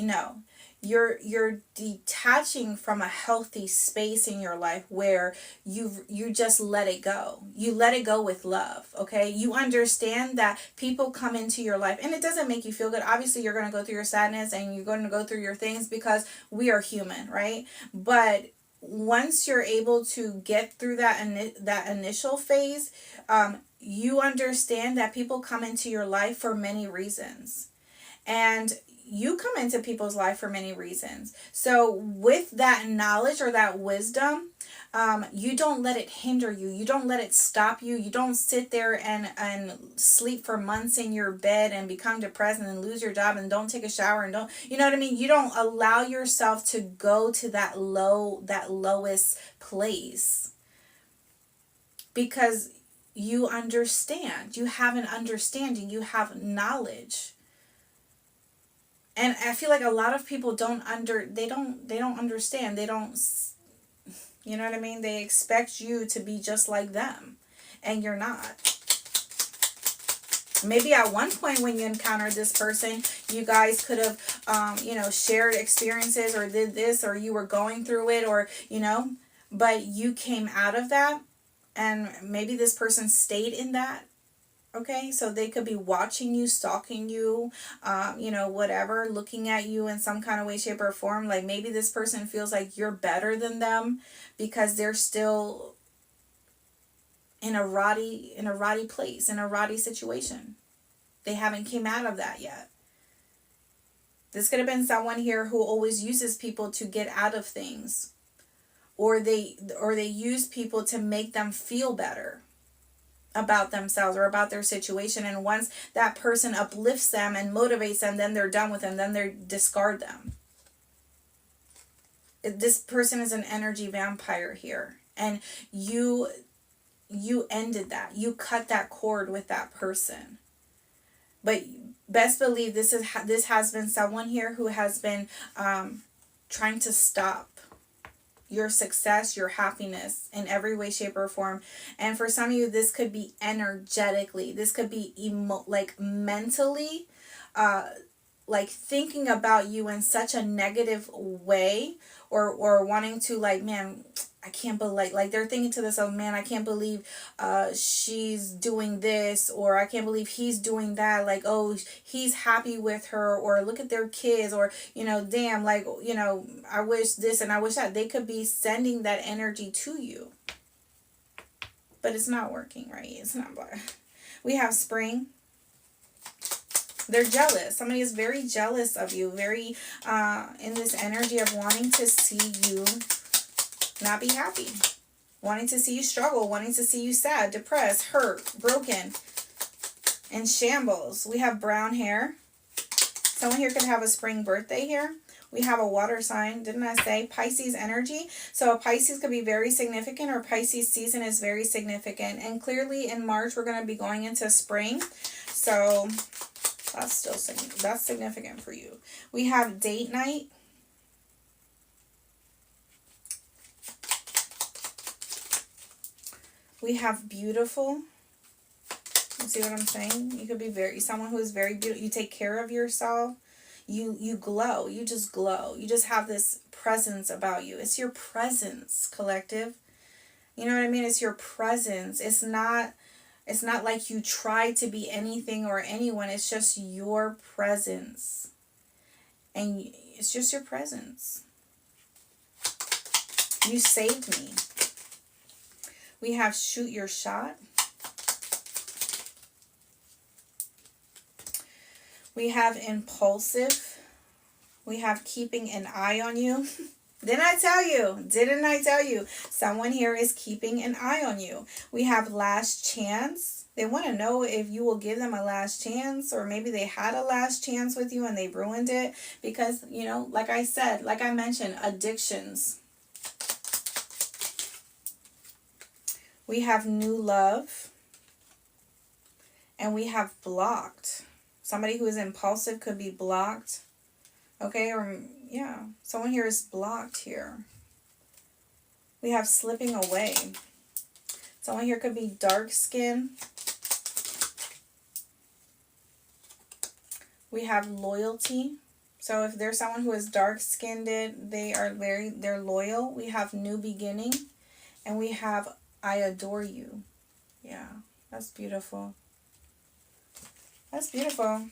You're detaching from a healthy space in your life where you just let it go. You let it go with love, okay? You understand that people come into your life and it doesn't make you feel good. Obviously, you're going to go through your sadness and you're going to go through your things because we are human, right? But once you're able to get through that initial phase, you understand that people come into your life for many reasons. And you come into people's life for many reasons. So with that knowledge or that wisdom, you don't let it hinder you. You don't let it stop you. You don't sit there and sleep for months in your bed and become depressed and then lose your job and don't take a shower and don't, you know what I mean? You don't allow yourself to go to that lowest place, because you understand. You have an understanding. You have knowledge. And I feel like a lot of people don't understand. They don't, you know what I mean? They expect you to be just like them, and you're not. Maybe at one point when you encountered this person, you guys could have, shared experiences or did this, or you were going through it, or, but you came out of that, and maybe this person stayed in that. Okay, so they could be watching you, stalking you, whatever, looking at you in some kind of way, shape, or form. Like maybe this person feels like you're better than them because they're still in a rotty place, in a rotty situation. They haven't came out of that yet. This could have been someone here who always uses people to get out of things, or they use people to make them feel better about themselves or about their situation, and once that person uplifts them and motivates them, then they're done with them, then they discard them. This person is an energy vampire here, and you ended that. You cut that cord with that person. But best believe this has been someone here who has been trying to stop your success, your happiness in every way, shape, or form. And for some of you, this could be energetically. This could be mentally, like thinking about you in such a negative way, or wanting to man, I can't believe, like they're thinking to themselves, man, I can't believe she's doing this, or I can't believe he's doing that, like, oh, he's happy with her, or look at their kids, or, damn, I wish this and I wish that. They could be sending that energy to you. But it's not working, right? It's not. We have spring. They're jealous. Somebody is very jealous of you, very in this energy of wanting to see you not be happy, wanting to see you struggle, wanting to see you sad, depressed, hurt, broken, in shambles. We have brown hair. Someone here could have a spring birthday here. We have a water sign. Didn't I say Pisces energy? So a Pisces could be very significant, or Pisces season is very significant. And clearly in March, we're going to be going into spring. So that's significant for you. We have date night. We have beautiful. You see what I'm saying? You could be someone who is very beautiful. You take care of yourself. You glow. You just glow. You just have this presence about you. It's your presence, collective. You know what I mean? It's your presence. It's not like you try to be anything or anyone. It's just your presence. And it's just your presence. You saved me. We have shoot your shot. We have impulsive. We have keeping an eye on you. Didn't I tell you? Someone here is keeping an eye on you. We have last chance. They want to know if you will give them a last chance, or maybe they had a last chance with you and they ruined it because, like I mentioned, addictions. We have new love. And we have blocked. Somebody who is impulsive could be blocked. Okay, or yeah, someone here is blocked here. We have slipping away. Someone here could be dark skin. We have loyalty. So if there's someone who is dark skinned, they're loyal. We have new beginning. And we have I adore you. Yeah, that's beautiful. That's beautiful.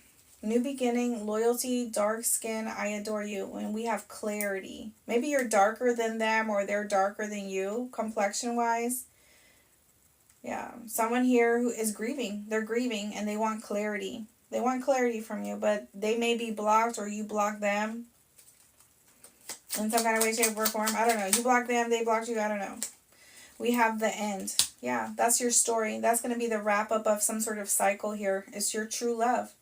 New beginning, loyalty, dark skin, I adore you. When we have clarity. Maybe you're darker than them or they're darker than you, complexion-wise. Yeah, someone here who is grieving. They're grieving and they want clarity. They want clarity from you, but they may be blocked or you block them in some kind of way, shape, or form. I don't know. You blocked them, they blocked you. I don't know. We have the end. Yeah, that's your story. That's going to be the wrap-up of some sort of cycle here. It's your true love.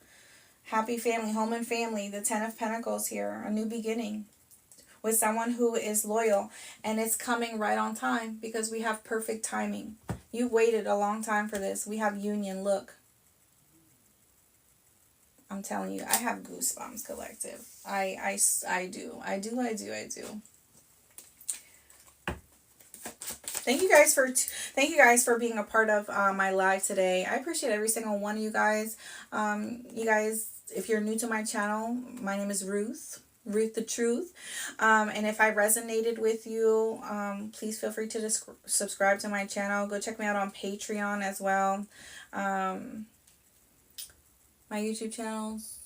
Happy family, home and family. The Ten of Pentacles here. A new beginning with someone who is loyal. And it's coming right on time because we have perfect timing. You've waited a long time for this. We have union. Look. I'm telling you, I have goosebumps, collective. I do. Thank you guys for being a part of my live today. I appreciate every single one of you guys. You guys, if you're new to my channel, my name is Ruth the Truth. And if I resonated with you, please feel free to subscribe to my channel. Go check me out on Patreon as well. My YouTube channels,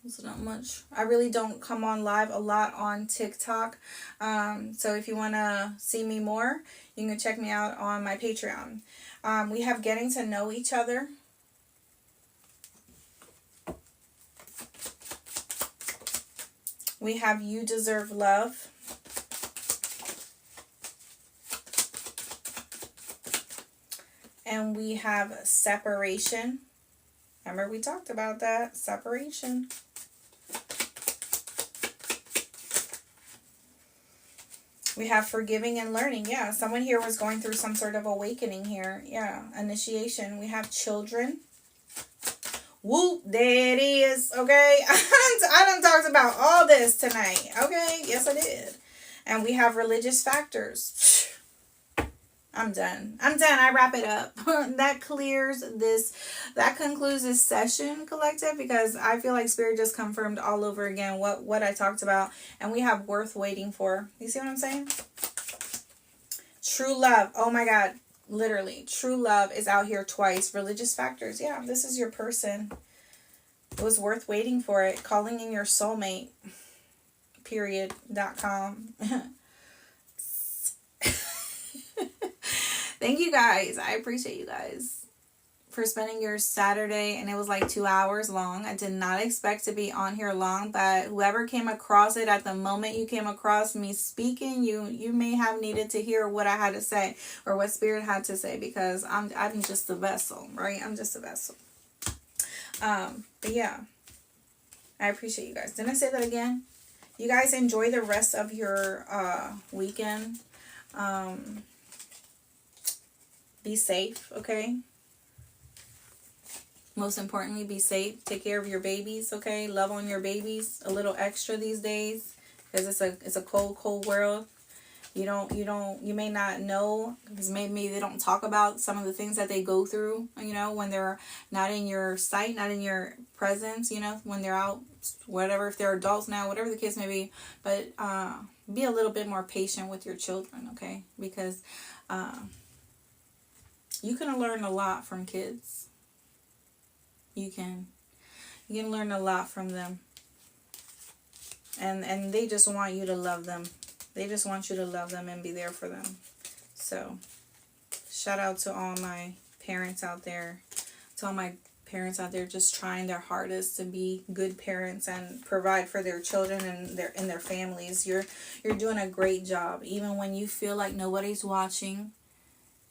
it's not much. I really don't come on live a lot on TikTok. So if you want to see me more, you can check me out on my Patreon. We have getting to know each other. We have you deserve love. And we have separation. Remember we talked about that. Separation. We have forgiving and learning. Yeah, someone here was going through some sort of awakening here. Yeah, initiation. We have children. Whoop, there it is. Okay, I done talked about all this tonight. Okay, yes I did. And we have religious factors. I'm done. I wrap it up. That concludes this session, collective, because I feel like Spirit just confirmed all over again what I talked about. And we have worth waiting for. You see what I'm saying? True love. Oh my God. Literally. True love is out here twice. Religious factors. Yeah, this is your person. It was worth waiting for it. Calling in your soulmate. Period.com. Thank you guys. I appreciate you guys for spending your Saturday. And it was like 2 hours long. I did not expect to be on here long. But whoever came across it at the moment you came across me speaking, you may have needed to hear what I had to say. Or what Spirit had to say. Because I'm just a vessel. Right? I'm just a vessel. But yeah. I appreciate you guys. Didn't I say that again? You guys enjoy the rest of your weekend. Be safe, okay? Most importantly, be safe. Take care of your babies, okay? Love on your babies a little extra these days because it's a cold world. You may not know because maybe they don't talk about some of the things that they go through, when they're not in your sight, not in your presence, when they're out, whatever, if they're adults now, whatever the case may be. But be a little bit more patient with your children, okay? Because you can learn a lot from kids. You can learn a lot from them. And they just want you to love them. They just want you to love them and be there for them. So, shout out to all my parents out there. To all my parents out there just trying their hardest to be good parents and provide for their children and their families. You're doing a great job. Even when you feel like nobody's watching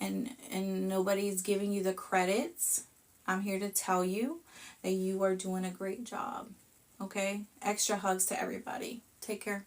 and nobody's giving you the credits, I'm here to tell you that you are doing a great job. Okay? Extra hugs to everybody. Take care.